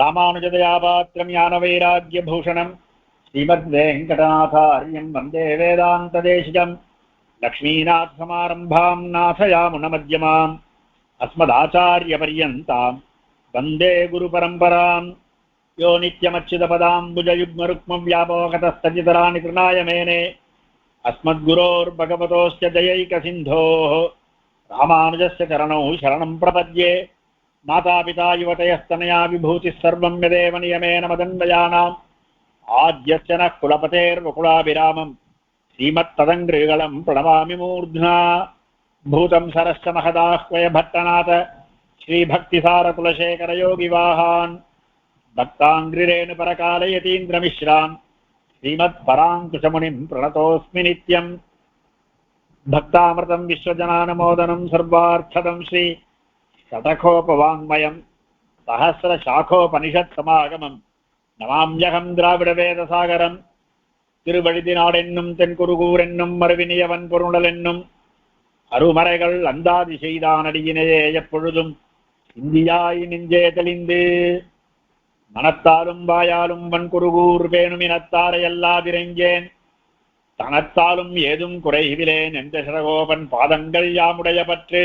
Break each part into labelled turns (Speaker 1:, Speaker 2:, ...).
Speaker 1: ராமானுஜதயாபாத்திரம் ஞானவைராக்யபூஷணம் ஸ்ரீமத்வேங்கடநாதார்யம் வந்தே வேதாந்ததேசிகம் லக்ஷ்மீநாதசமாரம்பாம் நாதயாமுனமத்யமாம் அஸ்மதாச்சாரியபர்யந்தாம் வந்தே குருபரம்பராம். யோ நித்யமच्युतपदाम्बुजयुग्मरुक्मं व्यापकतस्तजितराणि कृणाय मेने अस्मद्गुरोर्भगवतोऽस्य दयैकसिन्धोः रामानुजस्य चरणौ शरणं प्रपद्ये. मातापिता युवतयस्तनया विभूतिः सर्वं यदेव नियमेन मदन्वयानाम् आद्यस्य नः कुलपतेर्वकुलाभिरामं श्रीमत्तदङ्घ्रिगलं प्रणमामि मूर्ध्ना. भूतं सरश्च महदाह्वय भट्टनाथ श्रीभक्तिसारकुलशेखरयोगिवाहान् भक्ताङ्घ्रिरेणुपरकालयतीन्द्रमिश्रान् श्रीमत्पराङ्कुशमुनिं प्रणतोऽस्मि नित्यम्. भक्तामृतं विश्वजनानुमोदनं सर्वार्थदं श्री शतकोपवाङ्मयं सहस्रशाखोपनिषत्समागमं नमाम्यहं द्राविडवेदसागरं. திருவழிதினாடென்னும் தென்குருகூரென்னும் மறுவினியவன் பொருளென்னும் அருமறைகள் அந்தாதி செய்தானடியினையே எப்பொழுதும் இந்தியாய் நெஞ்சே தெளிந்து மனத்தாலும் வாயாலும் வன்குருகூர் வேணுமினத்தாரை எல்லாதிரைஞ்சேன் தனத்தாலும் ஏதும் குறைவிலேன் என்ற சரகோபன் பாதங்கள் யாமுடைய பற்று.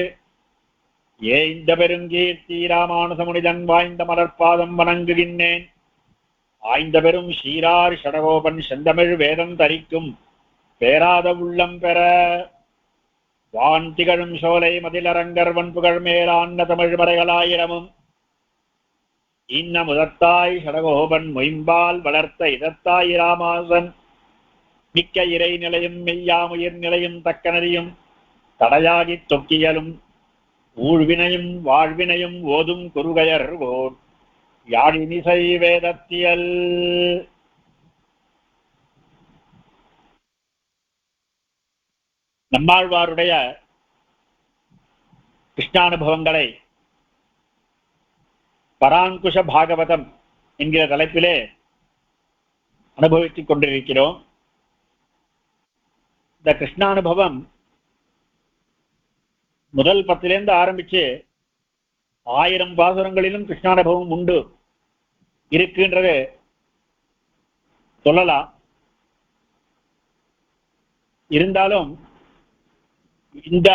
Speaker 1: ஏய்ந்த பெருங்கீர்த்தி ராமானுசமுனிதன் வாய்ந்த மலர்பாதம் வணங்குகின்றேன். ஆய்ந்த பெரும் சீரார் ஷடகோபன் செந்தமிழ் வேதம் தரிக்கும் பேராத உள்ளம் பெற வான் திகழும் சோலை மதிலரங்கர் வன்புகழ் மேலாண்ட தமிழ் மறைகளாயிரமும் இன்ன முதத்தாய் ஷடகோபன் மொயம்பால் வளர்த்த இதத்தாய் ராமாசன் மிக்க இறை நிலையும் மெய்யாமுயிர் நிலையும் தக்கனறியும் தடையாகி தொக்கியலும் ஊழ்வினையும் வாழ்வினையும் ஓதும் குருகையர் ஓர் யாழினிசை வேதத்தியல். நம்மாழ்வாருடைய கிருஷ்ணானுபவங்களை பராங்குஷ பாகவதம் என்கிற தலைப்பிலே அனுபவித்துக் கொண்டிருக்கிறோம். இந்த கிருஷ்ணானுபவம் முதல் 10 ஆரம்பிச்சு 1000 பாசுரங்களிலும் கிருஷ்ணானுபவம் உண்டு இருக்குன்றது சொல்லலாம். இருந்தாலும் இந்த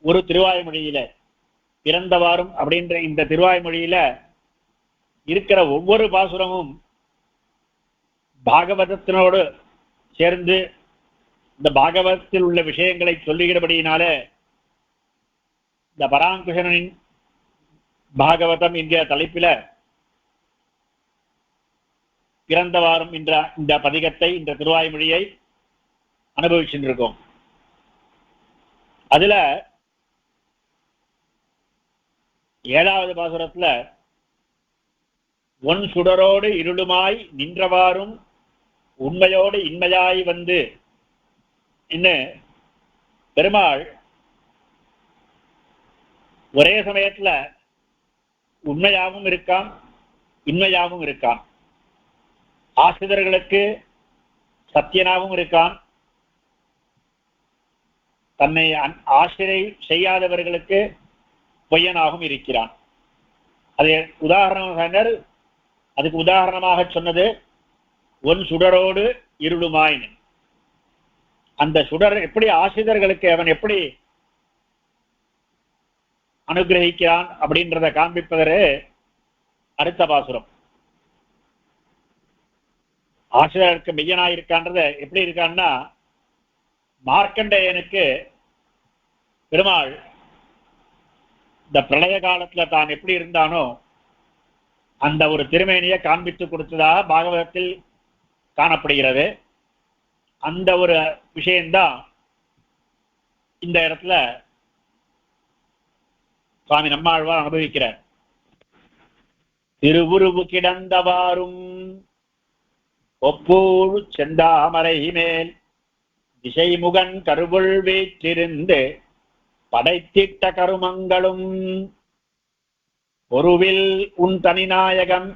Speaker 1: ஒரு திருவாய்மொழியில பிறந்தவாறும் அப்படின்ற இந்த திருவாய்மொழியில இருக்கிற ஒவ்வொரு பாசுரமும் பாகவதத்தினோடு சேர்ந்து இந்த பாகவதத்தில் உள்ள விஷயங்களை சொல்லுகிறபடியினால இந்த பராங்குஷனின் பாகவதம் என்கிற தலைப்பில பிறந்தவாறும் என்ற இந்த பதிகத்தை இந்த திருவாய்மொழியை அனுபவிச்சுருக்கோம். அதுல 7வது பாசுரத்துல ஒன் சுடரோடு இருளுமாய் நின்றவாறும் உண்மையோடு இன்மையாய் வந்து என்ன பெருமாள் ஒரே சமயத்துல உண்மையாகவும் இருக்கான் இன்மையாகவும் இருக்கான். ஆசிரியர்களுக்கு சத்தியனாகவும் இருக்கான், தன்னை ஆசிரியை செய்யாதவர்களுக்கு பொய்யனாகவும் இருக்கிறான். அது உதாரணமாக அதுக்கு உதாரணமாக சொன்னது ஒன் சுடரோடு இருளுமாய். அந்த சுடர் எப்படி ஆசிரியர்களுக்கு அவன் எப்படி அனுகிரகிக்கிறான் அப்படின்றத காண்பிப்பதற்கு அடுத்த பாசுரம். ஆசிரியருக்கு மெய்யனாயிருக்கான்றத எப்படி இருக்கான்னா, மார்க்கண்டேயனுக்கு பெருமாள் இந்த பிரளய காலத்துல தான் எப்படி இருந்தானோ அந்த ஒரு திருமேனியை காண்பித்து கொடுத்ததாக பாகவதத்தில் காணப்படுகிறது. அந்த ஒரு விஷயம்தான் இந்த இடத்துல சுவாமி நம்மாழ்வார் அனுபவிக்கிறார். திருவுருவு கிடந்தவாறும் ஒப்பூர் செந்தாமரை மேல் திசைமுகன் கருவுள் வீற்றிருந்து படைத்திட்ட கருமங்களும் ஒருவில் உன் தனிநாயகம்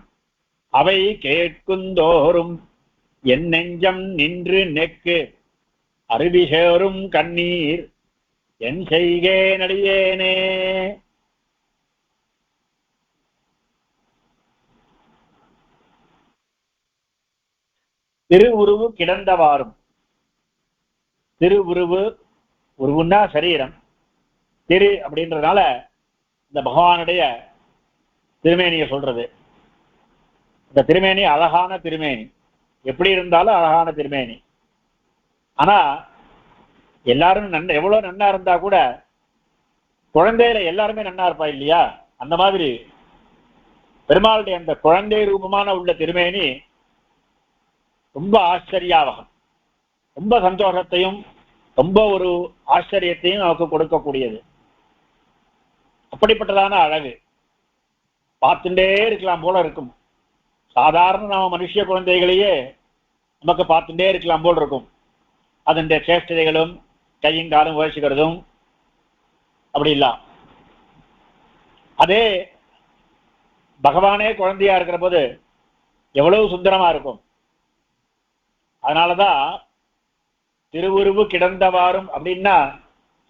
Speaker 1: அவை கேட்குந்தோறும் என் நெஞ்சம் நின்று நெக்கு அருவிசேரும் கண்ணீர் என் செய்கேனடியேனே. திருவுருவு கிடந்தவாறும். திருவுருவு, உருவுன்னா சரீரம், திரு அப்படின்றதுனால இந்த பகவானுடைய திருமேனியை சொல்றது. இந்த திருமேனி அழகான திருமேனி, எப்படி இருந்தாலும் அழகான திருமேனி. ஆனா எல்லாரும் எவ்வளவு நன்னா இருந்தா கூட குழந்தையில எல்லாருமே நன்னா இருப்பா இல்லையா? அந்த மாதிரி பெருமாளுடைய அந்த குழந்தை ரூபமான உள்ள திருமேனி ரொம்ப ஆச்சரியாவகம், ரொம்ப சந்தோஷத்தையும் ரொம்ப ஒரு ஆச்சரியத்தையும் நமக்கு கொடுக்கக்கூடியது. அப்படிப்பட்டதான அழகு பார்த்துட்டே இருக்கலாம் போல இருக்கும். சாதாரண நம்ம மனுஷ குழந்தைகளையே நமக்கு பார்த்துட்டே இருக்கலாம் போல் இருக்கும். அதனுடைய சேஷ்டைகளும் கையும் காலும் உயர்ச்சிக்கிறதும் அப்படி இல்ல. அதே பகவானே குழந்தையா இருக்கிற போது எவ்வளவு சுந்தரமா இருக்கும். அதனாலதான் திருவுருவு கிடந்தவாறும் அப்படின்னா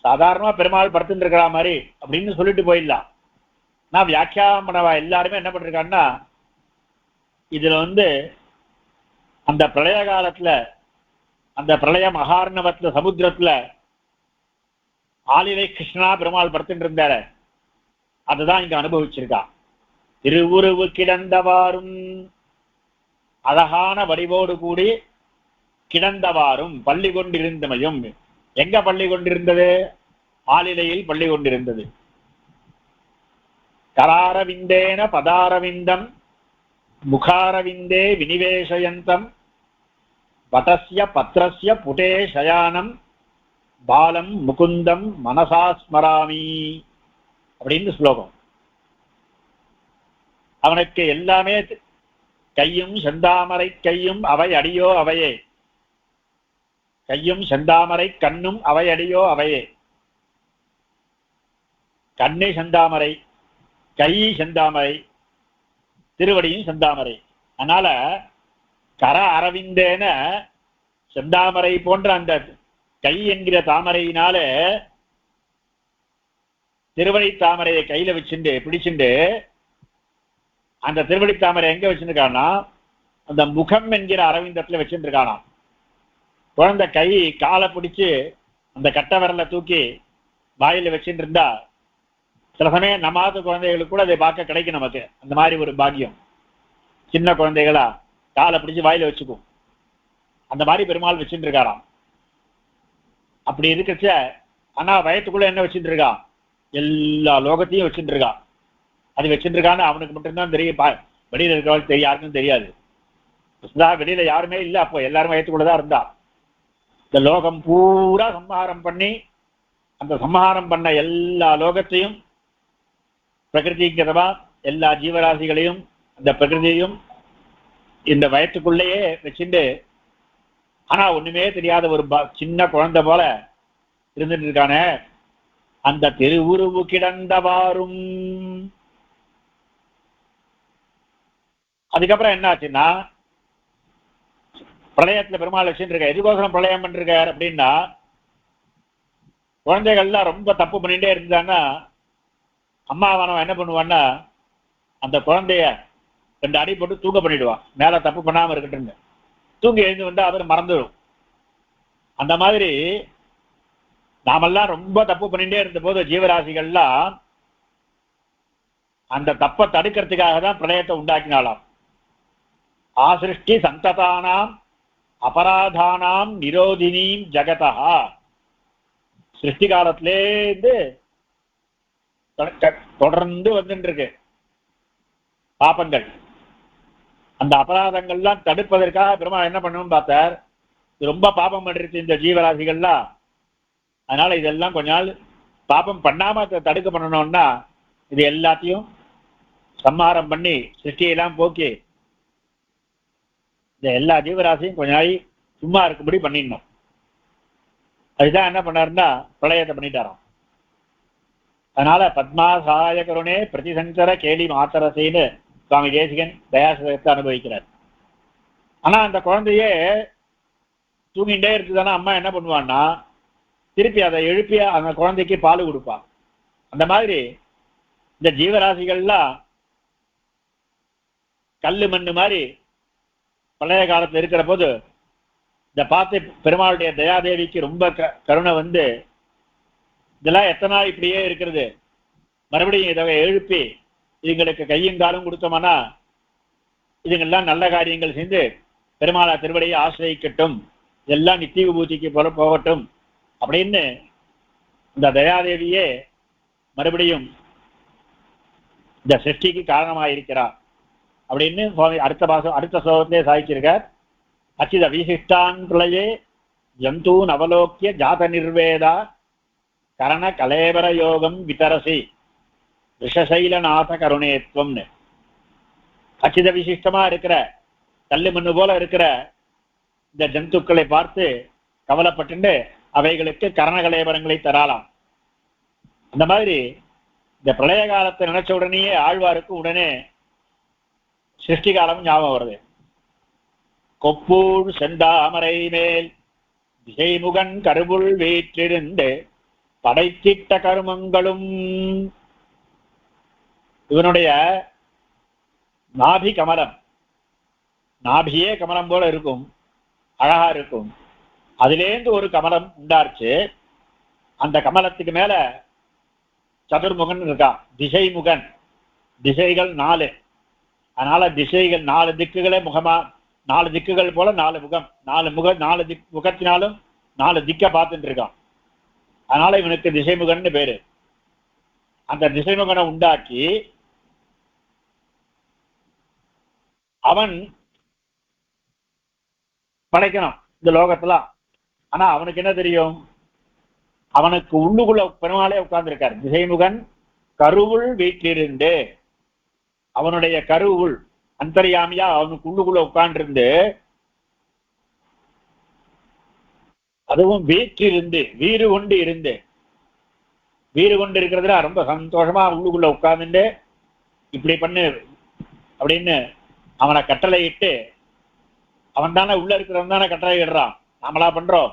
Speaker 1: சாதாரணமா பெருமாள் படுத்துட்டு இருக்கிற மாதிரி அப்படின்னு சொல்லிட்டு போயிடலாம். நான் வியாக்கியானம் பண்ணவா எல்லாருமே என்ன பண்ணிருக்காங்கன்னா, இதுல அந்த பிரளய காலத்துல, அந்த பிரளய மகார்ணவத்துல சமுத்திரத்துல ஆலிலை கிருஷ்ணா பெருமாள் படுத்துட்டு இருந்தார, அதுதான் இங்க அனுபவிச்சிருக்கா. திருவுருவு கிடந்தவாறும், அழகான வடிவோடு கூடி கிடந்தவாறும் பள்ளி கொண்டிருந்தமையும். எங்க பள்ளி கொண்டிருந்தது? ஆலிலையில் பள்ளி கொண்டிருந்தது. கராரவிந்தேன பதாரவிந்தம் முகாரவிந்தே வினிவேஷயந்தம் வடஸ்ய பத்ரஸ்ய புடே சயானம் பாலம் முகுந்தம் மனசா ஸ்மராமி அப்படின்னு ஸ்லோகம். அவனுக்கு எல்லாமே கையும் செந்தாமரை கையும் அவை அடியோ அவையே, கையும் செந்தாமரை கண்ணும் அவை அடியோ அவையே. கண்ணை செந்தாமரை, கை செந்தாமரை, திருவடியும் செந்தாமரை. அதனால கர அரவிந்தேன செந்தாமரை போன்ற அந்த கை என்கிற தாமரையினால திருவடி தாமரையை கையில வச்சுட்டு பிடிச்சுண்டு, அந்த திருவடி தாமரை எங்க வச்சுருக்கானா அந்த முகம் என்கிற அரவிந்தத்துல வச்சுட்டு இருக்கானா. குழந்தை கை காலை பிடிச்சு அந்த கட்ட விரலை தூக்கி வாயில வச்சுட்டு இருந்தா சில சமயம் நம்மாத குழந்தைகளுக்கு கூட அதை பார்க்க கிடைக்கும் நமக்கு. அந்த மாதிரி ஒரு பாக்கியம். சின்ன குழந்தைகளா காலை பிடிச்சு வாயில வச்சுக்கும். அந்த மாதிரி பெருமாள் வச்சுட்டு இருக்காராம். அப்படி இருக்கச்ச ஆனா வயத்துக்குள்ள என்ன வச்சுட்டு இருக்கா? எல்லா லோகத்தையும் வச்சுட்டு இருக்கா. அது வச்சுட்டு இருக்கான்னு அவனுக்கு மட்டும்தான் தெரியும். வெளியில இருக்கிறவங்களுக்கு யாருக்கும் தெரியாது. வெளியில யாருமே இல்லை. அப்போ எல்லாரும் வயத்துக்குள்ளதான் இருந்தா. இந்த லோகம் பூரா சம்ஹாரம் பண்ணி, அந்த சம்ஹாரம் பண்ண எல்லா லோகத்தையும் பிரகிருதிங்கிறவா எல்லா ஜீவராசிகளையும் அந்த பிரகிருதியையும் இந்த வயத்துக்குள்ளேயே வச்சுட்டு, ஆனா ஒண்ணுமே தெரியாத ஒரு சின்ன குழந்தை போல இருந்துட்டு இருக்கானே, அந்த திருவுருவு கிடந்தவாறும். அதுக்கப்புறம் என்ன ஆச்சுன்னா, பிரளயத்துல பெருமாள் வச்சுட்டு இருக்க. எதுக்கோசரம் பிரளயம் பண்ணிருக்கார் அப்படின்னா, குழந்தைகள்லாம் ரொம்ப தப்பு பண்ணிட்டே இருந்தான்னா அம்மாவானவன் என்ன பண்ணுவான்னா அந்த குழந்தைய 2 அடி போட்டு தூங்க பண்ணிடுவான். மேல தப்பு பண்ணாம இருக்கட்டுன்னு தூங்கி எழுந்து வந்தா அவர் மறந்துடும். அந்த மாதிரி நாமெல்லாம் ரொம்ப தப்பு பண்ணிட்டே இருந்த போது ஜீவராசிகள்லாம் அந்த தப்பை தடுக்கிறதுக்காக தான் பிரளயத்தை உண்டாக்கினாலாம். ஆசிருஷ்டி சந்ததானாம் அபராதானாம் நிரோதினீம் ஜகதா. சிருஷ்டி காலத்திலேருந்து தொடர்ந்து வந்துட்டு இருக்கு பாப்பங்கள். அந்த அபராதங்கள்லாம் தடுப்பதற்காக பெருமாள் என்ன பண்ணணும்னு பார்த்தார். ரொம்ப பாப்பம் பண்ணிருச்சு இந்த ஜீவராசிகள்லாம். அதனால இதெல்லாம் கொஞ்ச நாள் பாப்பம் பண்ணாம தடுக்க பண்ணணும்னா இது எல்லாத்தையும் சம்ஹாரம் பண்ணி சிருஷ்டியெல்லாம் போக்கி இந்த எல்லா ஜீவராசியும் கொஞ்ச நாள் சும்மா இருக்கும்படி பண்ணிடணும். அதுதான் என்ன பண்ணாருன்னா பிரளயத்தை பண்ணிட்டாராம். அதனால பத்மா சகாய கருணே பிரதிசங்கர கேலி மாத்தரசேன்னு சுவாமி தேசிகன் தயாசத்தை அனுபவிக்கிறார். ஆனா அந்த குழந்தையே தூங்கிட்டே இருக்குதானா அம்மா என்ன பண்ணுவான்னா திருப்பி அதை எழுப்பி அந்த குழந்தைக்கு பால் கொடுப்பான். அந்த மாதிரி இந்த ஜீவராசிகள்லாம் கல்லு மண்ணு மாதிரி பழைய காலத்துல இருக்கிற போது இதை பார்த்து பெருமாளுடைய தயாதேவிக்கு ரொம்ப கருணை வந்து, இதெல்லாம் எத்தனை நாள் இப்படியே இருக்கிறது, மறுபடியும் இதை எழுப்பி இதுங்களுக்கு கையும் காலும் கொடுத்தோம்னா இதுங்கெல்லாம் நல்ல காரியங்கள் செய்து பெருமாளா திருவடியை ஆசிரியக்கட்டும், இதெல்லாம் நித்திய விபூதிக்கு போல போகட்டும் அப்படின்னு இந்த தயாதேவியே மறுபடியும் இந்த சிருஷ்டிக்கு காரணமாயிருக்கிறார் அப்படின்னு சுவாமி அடுத்த ஸ்லோகத்திலே சாதிச்சிருக்கார். அச்சித விசிஷ்டான் பிரளயே ஜந்தூன் அவலோக்கிய ஜாத நிர்வேதா கரண கலேபர யோகம் விதரசி ரிஷசைலநாத கருணேத்வம்னு. அச்சித விசிஷ்டமா இருக்கிற கல்லு மண்ணு போல இருக்கிற இந்த ஜந்துக்களை பார்த்து கவலைப்பட்டு அவைகளுக்கு கரணகலேபரங்களை தராலாம். அந்த மாதிரி இந்த பிரளய காலத்தை நினைச்ச உடனேயே ஆழ்வாருக்கு உடனே சிருஷ்டி காலம் ஞாபகம் வருது. கொப்பூழ் செந்தாமரை மேல் திசைமுகன் கருவுள் வீற்றிருந்து படைத்திட்ட கருமங்களும். இவனுடைய நாபி கமலம், நாபியே கமலம் போல இருக்கும், அழகா இருக்கும். அதிலேந்து ஒரு கமலம் உண்டாச்சு. அந்த கமலத்துக்கு மேல சதுர்முகன் இருக்கான், திசைமுகன். திசைகள் 4, அதனால திசைகள் 4 திக்குகளே முகமா, 4 திக்குகள் போல 4 முகம், 4 முகத்தினாலும் 4 திக்க பார்த்துட்டு இருக்கான். அதனால இவனுக்கு திசைமுகன் பேரு. அந்த திசைமுகனை உண்டாக்கி அவன் படைக்கணும் இந்த லோகத்துல. ஆனா அவனுக்கு என்ன தெரியும், அவனுக்கு உள்ளுக்குள்ள பெருமாளே உட்கார்ந்து இருக்கார். திசைமுகன் கருவுள் வீட்டிலிருந்து, அவனுடைய கருவுள் அந்தர்யாமியா அவனுக்கு உள்ளுக்குள்ள உட்கார்ந்து, அதுவும் வீற்றிருந்து வீறு கொண்டு இருந்து, வீறு கொண்டு இருக்கிறதுல ரொம்ப சந்தோஷமா உள்ளுக்குள்ள உட்கார்ந்துட்டு இப்படி பண்ணு அப்படின்னு அவனை கட்டளையிட்டு, அவன் தானே உள்ள இருக்கிறவன் தானே கட்டளை இடுறான், நாமளா பண்றோம்.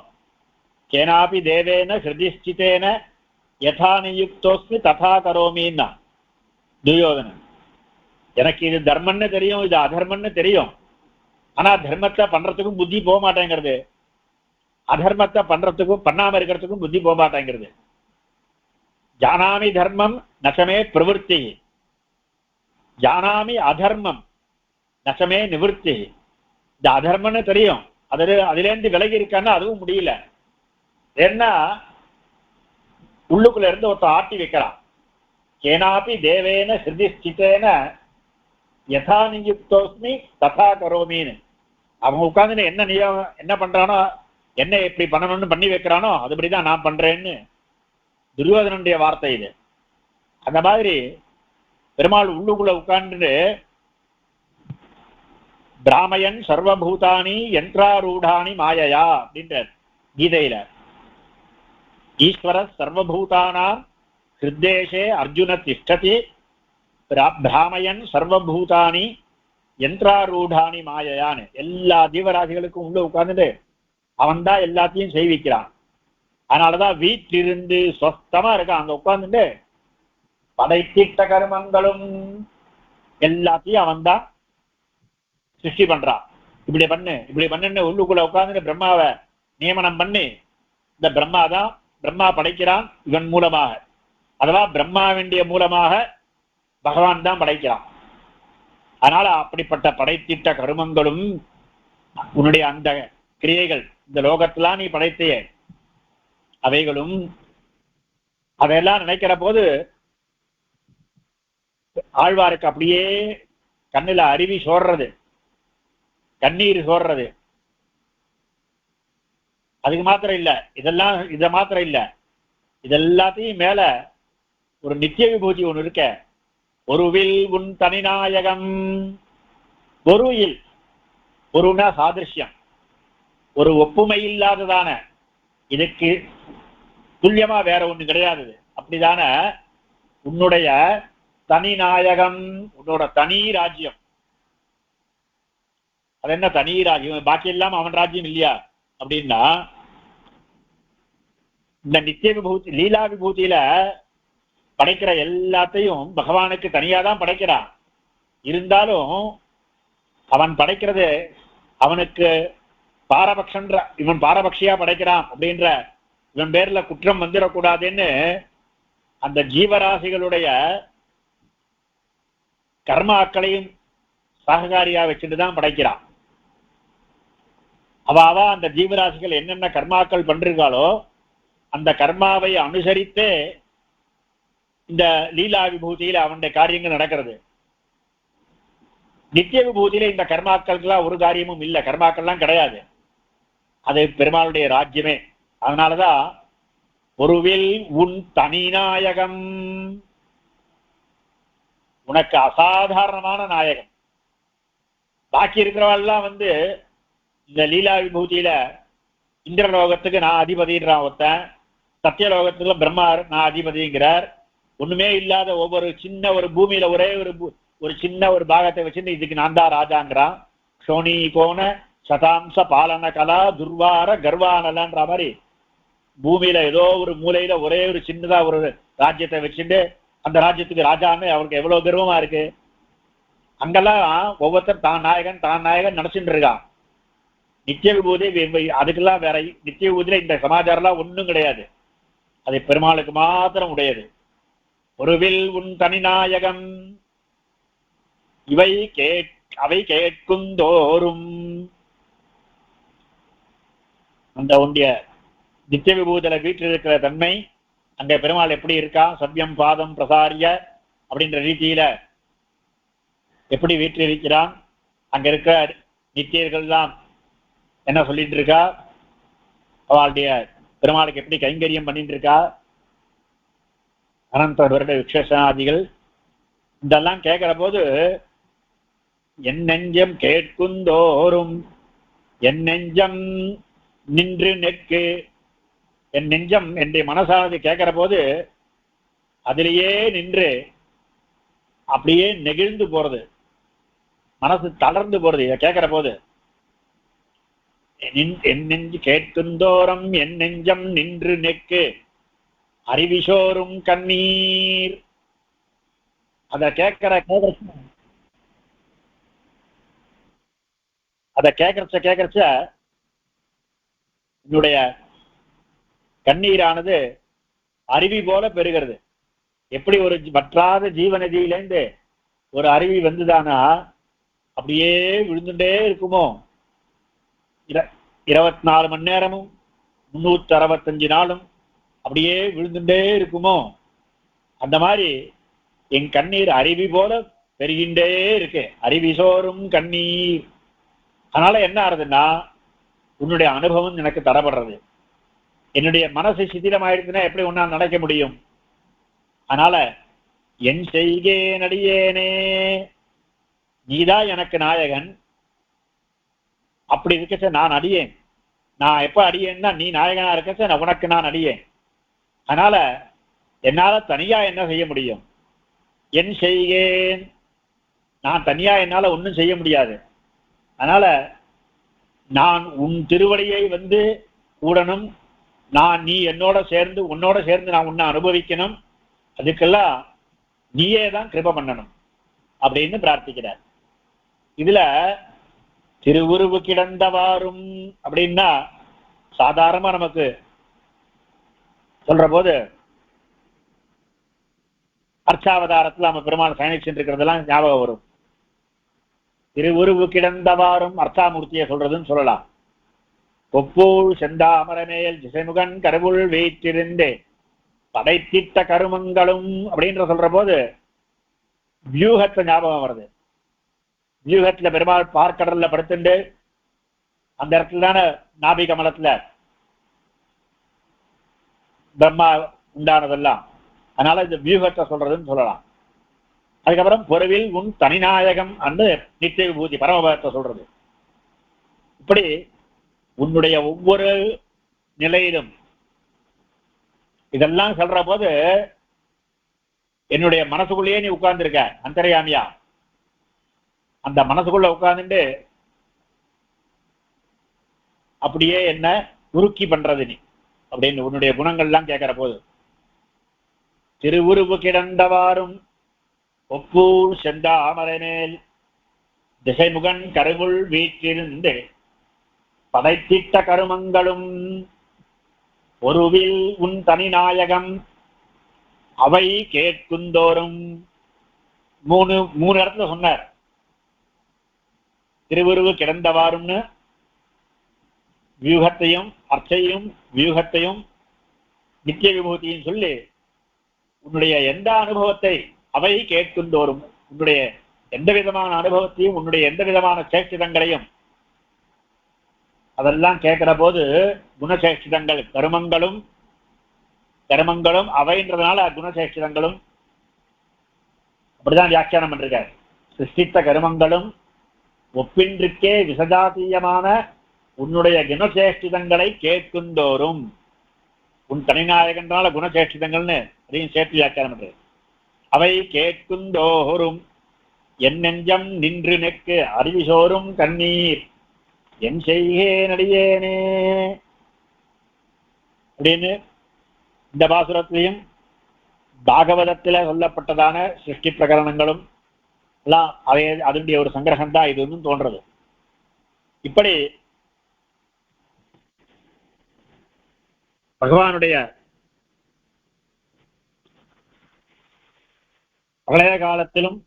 Speaker 1: கேனாபி தேவேன ஹிருதிஷ்டிதேன யதா நியுக்தோஸ்மி ததா கரோமின்னா துரியோதனன். எனக்கு இது தர்மம்னு தெரியும், இது அதர்மம்னு தெரியும், ஆனா தர்மத்தை பண்றதுக்கும் புத்தி போக மாட்டேங்கிறது, அதர்மத்தை பண்றதுக்கும் பண்ணாம இருக்கிறதுக்கும் புத்தி போக மாட்டேங்கிறது. ஜானாமி தர்மம் நசமே பிரவருத்தி, ஜானாமி அதர்மம் நசமே நிவர்த்தி. இந்த அதர்மம்னு தெரியும், அதிலேருந்து விலகி இருக்கான்னு அதுவும் முடியல. ஏன்னா உள்ளுக்குள்ள இருந்து ஒருத்தன் ஆட்டி வைக்கிறான். கேனாபி தேவேன ஹிருதிஷ்டிதேன யதா நியுக்தோஸ்மி ததா கரோமின்னு. அவன் உட்கார்ந்து என்ன பண்றானோ, என்ன எப்படி பண்ணணும்னு பண்ணி வைக்கிறானோ அதுபடிதான் நான் பண்றேன்னு துரியோதனனுடைய வார்த்தை இது. அந்த மாதிரி பெருமாள் உள்ளுக்குள்ள உட்கார்ந்து பிராமயன் சர்வபூதானி யந்திராரூடானி மாயையா அப்படின்ற கீதையில, ஈஸ்வர சர்வபூதானாம் ஹிருத்தேஷே அர்ஜுன திஷ்டதி பிராமயன் சர்வபூதானி யந்திராரூடானி மாயையான்னு. எல்லா ஜீவராசிகளுக்கும் உள்ள உட்கார்ந்துட்டு அவன் தான் எல்லாத்தையும் செய்விக்கிறான். அதனாலதான் வீட்டிலிருந்து சொஸ்தமா இருக்கான். அங்க உட்கார்ந்துட்டு படைத்திட்ட கர்மங்களும் எல்லாத்தையும் அவன் தான் சிருஷ்டி பண்றான். இப்படி பண்ணுன்னு உள்ளுக்குள்ள உட்கார்ந்துட்டு பிரம்மாவை நியமனம் பண்ணி, இந்த பிரம்மா படைக்கிறான் இவன் மூலமாக. அதெல்லாம் பிரம்மா வேண்டிய மூலமாக பகவான் தான் படைக்கிறான். அதனால அப்படிப்பட்ட படைத்திட்ட கருமங்களும் உன்னுடைய அந்த கிரியைகள், இந்த லோகத்திலாம் நீ படைத்தையே அவைகளும், அதையெல்லாம் நினைக்கிற போது ஆழ்வாருக்கு அப்படியே கண்ணுல அருவி சோர்றது, கண்ணீர் சோர்றது. அதுக்கு மாத்திரம் இல்ல, இத மாத்திரம் இல்ல, இதெல்லாத்தையும் மேல ஒரு நித்திய விபூதி ஒண்ணு இருக்க. ஒருவில் உன் தனிநாயகம். ஒருவில், ஒருனா சாதிருஷ்யம், ஒரு ஒப்புமை இல்லாததான, இதுக்கு துல்லியமா வேற ஒண்ணு கிடையாது. அப்படிதான உன்னுடைய தனி நாயகம், உன்னோட தனி ராஜ்யம். அது என்ன தனி ராஜ்யம், பாக்கி எல்லாம் அவன் ராஜ்யம் இல்லையா அப்படின்னா, இந்த நித்திய விபூதி லீலா விபூதியில படைக்கிற எல்லாத்தையும் பகவானுக்கு தனியா தான் படைக்கிறான். இருந்தாலும் அவன் படைக்கிறது அவனுக்கு பாரபட்சன்ற இவன் பாரபட்சியா படைக்கிறான் அப்படின்ற இவன் பேர்ல குற்றம் வந்துடக்கூடாதுன்னு அந்த ஜீவராசிகளுடைய கர்மாக்களையும் சககாரியா வச்சுட்டுதான் படைக்கிறான். அவ அந்த ஜீவராசிகள் என்னென்ன கர்மாக்கள் பண்றாளோ அந்த கர்மாவை அனுசரித்தே இந்த லீலா விபூதியில அவனுடைய காரியங்கள் நடக்கிறது. நித்திய விபூதியில இந்த கர்மாக்களுக்கெல்லாம் ஒரு காரியமும் இல்லை, கர்மாக்கள்லாம் கிடையாது. அது பெருமாளுடைய ராஜ்யமே. அதனாலதான் ஒருவில் உன் தனிநாயகம், உனக்கு அசாதாரணமான நாயகம். பாக்கி இருக்கிறவெல்லாம் இந்த லீலா விபூதியில இந்திரலோகத்துக்கு நான் அதிபதின்றான் ஒருத்தன், சத்தியலோகத்துல பிரம்மா நான் அதிபதிங்கிறார். ஒண்ணுமே இல்லாத ஒவ்வொரு சின்ன ஒரு பூமியில ஒரே ஒரு சின்ன ஒரு பாகத்தை வச்சுட்டு இதுக்கு நான் தான் ராஜாங்கிறான். சோனி கோண சதாம்ச பாலன கலா துர்வார கர்வானலன்ற மாதிரி பூமியில ஏதோ ஒரு மூலையில ஒரே ஒரு சின்னதா ஒரு ராஜ்யத்தை வச்சுட்டு அந்த ராஜ்யத்துக்கு ராஜான்னு அவருக்கு எவ்வளவு கர்வமா இருக்கு. அங்கெல்லாம் ஒவ்வொருத்தர் தான் நாயகன் நினைச்சுட்டு இருக்கான். நித்திய விபூதி அதுக்கெல்லாம் வேற. நித்திய விபூதியில இந்த சமாச்சாரம்லாம் ஒண்ணும் கிடையாது, அது பெருமாளுக்கு மாத்திரம் உடையது. ஒருவில் உன் தனிநாயகம் அவை கேட்குந்தோறும் அந்த உண்டிய நித்திய விபூதியில வீட்டில் இருக்கிற தன்மை அங்க பெருமாள் எப்படி இருக்கா, சவ்யம் பாதம் பிரசாரிய அப்படின்ற ரீதியில எப்படி வீட்டில் இருக்கிறான். அங்க இருக்கிற நித்தியர்கள் தான் என்ன சொல்லிட்டு இருக்கா, அவளுடைய பெருமாளுக்கு எப்படி கைங்கரியம் பண்ணிட்டு இருக்கா, அனந்த வருட விசேஷாதிகள் இதெல்லாம் கேட்கிற போது என் நெஞ்சம் கேட்குந்தோறும் என் நெஞ்சம் நின்று நெக்கு, என் நெஞ்சம் என்னுடைய மனசானது கேட்கிற போது அதிலேயே நின்று அப்படியே நெகிழ்ந்து போறது, மனசு தளர்ந்து போறது. இதை கேட்கிற போது என் நெஞ்சு கேட்குந்தோறும் என் நெஞ்சம் நின்று நெக்கு அறிவிசோரும் கண்ணீர். அத கேட்கறச்ச என்னுடைய கண்ணீரானது அருவி போல பெறுகிறது. எப்படி ஒரு வற்றாத ஜீவநதியிலேருந்து ஒரு அருவி வந்துதானா அப்படியே விழுந்துட்டே இருக்குமோ, 24 மணி நேரமும் 365 நாளும் அப்படியே விழுந்துட்டே இருக்குமோ, அந்த மாதிரி என் கண்ணீர் அருவி போல பெருகின்றே இருக்கு. அருவிசோறும் கண்ணீர். அதனால என்ன ஆறுதுன்னா உன்னுடைய அனுபவம் எனக்கு தரப்படுறது. என்னுடைய மனசு சிதிலமாயிடுச்சுன்னா எப்படி ஒன்னா நடக்க முடியும்? அதனால என் செய்கேன் அடியேனே, நீதான் எனக்கு நாயகன். அப்படி இருக்கச்ச நான் அடியேன். நான் எப்ப அடியேன்னா நீ நாயகனா இருக்கச்ச உனக்கு நான் அடியேன். அதனால என்னால தனியா என்ன செய்ய முடியும்? என் செய்கேன், நான் தனியா என்னால ஒன்றும் செய்ய முடியாது. அதனால நான் உன் திருவடியை கூடணும், நீ என்னோட சேர்ந்து உன்னோட சேர்ந்து நான் உன்னை அனுபவிக்கணும். அதுக்கெல்லாம் நீயே தான் கிருபை பண்ணணும் அப்படின்னு பிரார்த்திக்கிறார். இதுல திருவுருவு கிடந்தவாறும் அப்படின்னா சாதாரணமா நமக்கு சொல்ற போது அர்ச்சாவதாரத்துல நம்ம பெருமாள் சயனிச்சுட்டு இருக்கிறதெல்லாம் ஞாபகம் வரும். திருவுருவு கிடந்தவாறும் அர்ச்சாமூர்த்தியை சொல்றதுன்னு சொல்லலாம். கொப்பூள் செந்தாமரமேல் திசைமுகன் கருவுள் வைத்திருந்தே படைத்திட்ட கருமங்களும் அப்படின்ற சொல்ற போது வியூகத்தை ஞாபகம் வருது. வியூகத்துல பெருமாள் பார்க்கடல்ல படுத்துண்டு அந்த இடத்துல தானே நாபி கமலத்துல பிரம்மா உண்டானதெல்லாம். அதனால இந்த வியூகத்தை சொல்றதுன்னு சொல்லலாம். அதுக்கப்புறம் பொருவில் உன் தனிநாயகம் அந்த நித்திய விபூதி பரமபதத்தை சொல்றது. இப்படி உன்னுடைய ஒவ்வொரு நிலையிலும் இதெல்லாம் சொல்ற போது என்னுடைய மனசுக்குள்ளேயே நீ உட்கார்ந்துருக்க அந்தர்யாமியா. அந்த மனசுக்குள்ள உட்கார்ந்துட்டு அப்படியே என்ன உருக்கி பண்றது நீ அப்படின்னு உன்னுடைய குணங்கள்லாம் கேட்கிற போது திருவுருவு கிடந்தவாறும் ஒப்பூர் செந்தாமரை மேல் திசைமுகன் கருவுள் வீற்றிருந்து படைத்திட்ட கருமங்களும் ஒருவில் உன் தனிநாயகம் அவை கேட்குந்தோறும். மூணு இடத்துல சொன்னார். திருவுருவு கிடந்தவாறும்னு வியூகத்தையும் அர்ச்சையும் வியூகத்தையும் நித்திய விபூதியும் சொல்லி உன்னுடைய எந்த அனுபவத்தை அவை கேட்குந்தோறும், உன்னுடைய எந்த விதமான அனுபவத்தையும் உன்னுடைய எந்த விதமான சேஷ்டிதங்களையும் அதெல்லாம் கேட்கிற போது குணசேஷ்டிதங்கள் கருமங்களும் கருமங்களும் அவைன்றதுனால குணசேஷ்டிதங்களும் அப்படிதான் வியாக்கியானம் பண்றார். சிருஷ்டித்த கருமங்களும் ஒப்பின்றிருக்கே விசஜாதீயமான உன்னுடைய குணசேஷ்டிதங்களை கேட்குந்தோறும். உன் தனிநாயகனால குணசேஷ்டிதங்கள்னு அதையும் சேர்த்து வியாக்கியானம் பண்றது. அவை கேட்குந்தோறும் என் நெஞ்சம் நின்று நெக்கு அருவிசோறும் கண்ணீர் என் செய்கே நடிகேனே அப்படின்னு இந்த பாசுரத்திலையும் பாகவதத்தில சொல்லப்பட்டதான சிருஷ்டி பிரகரணங்களும் எல்லாம் அதனுடைய ஒரு சங்கிரகம் தான் இது தோன்றது. இப்படி பகவானுடைய பழைய காலத்திலும்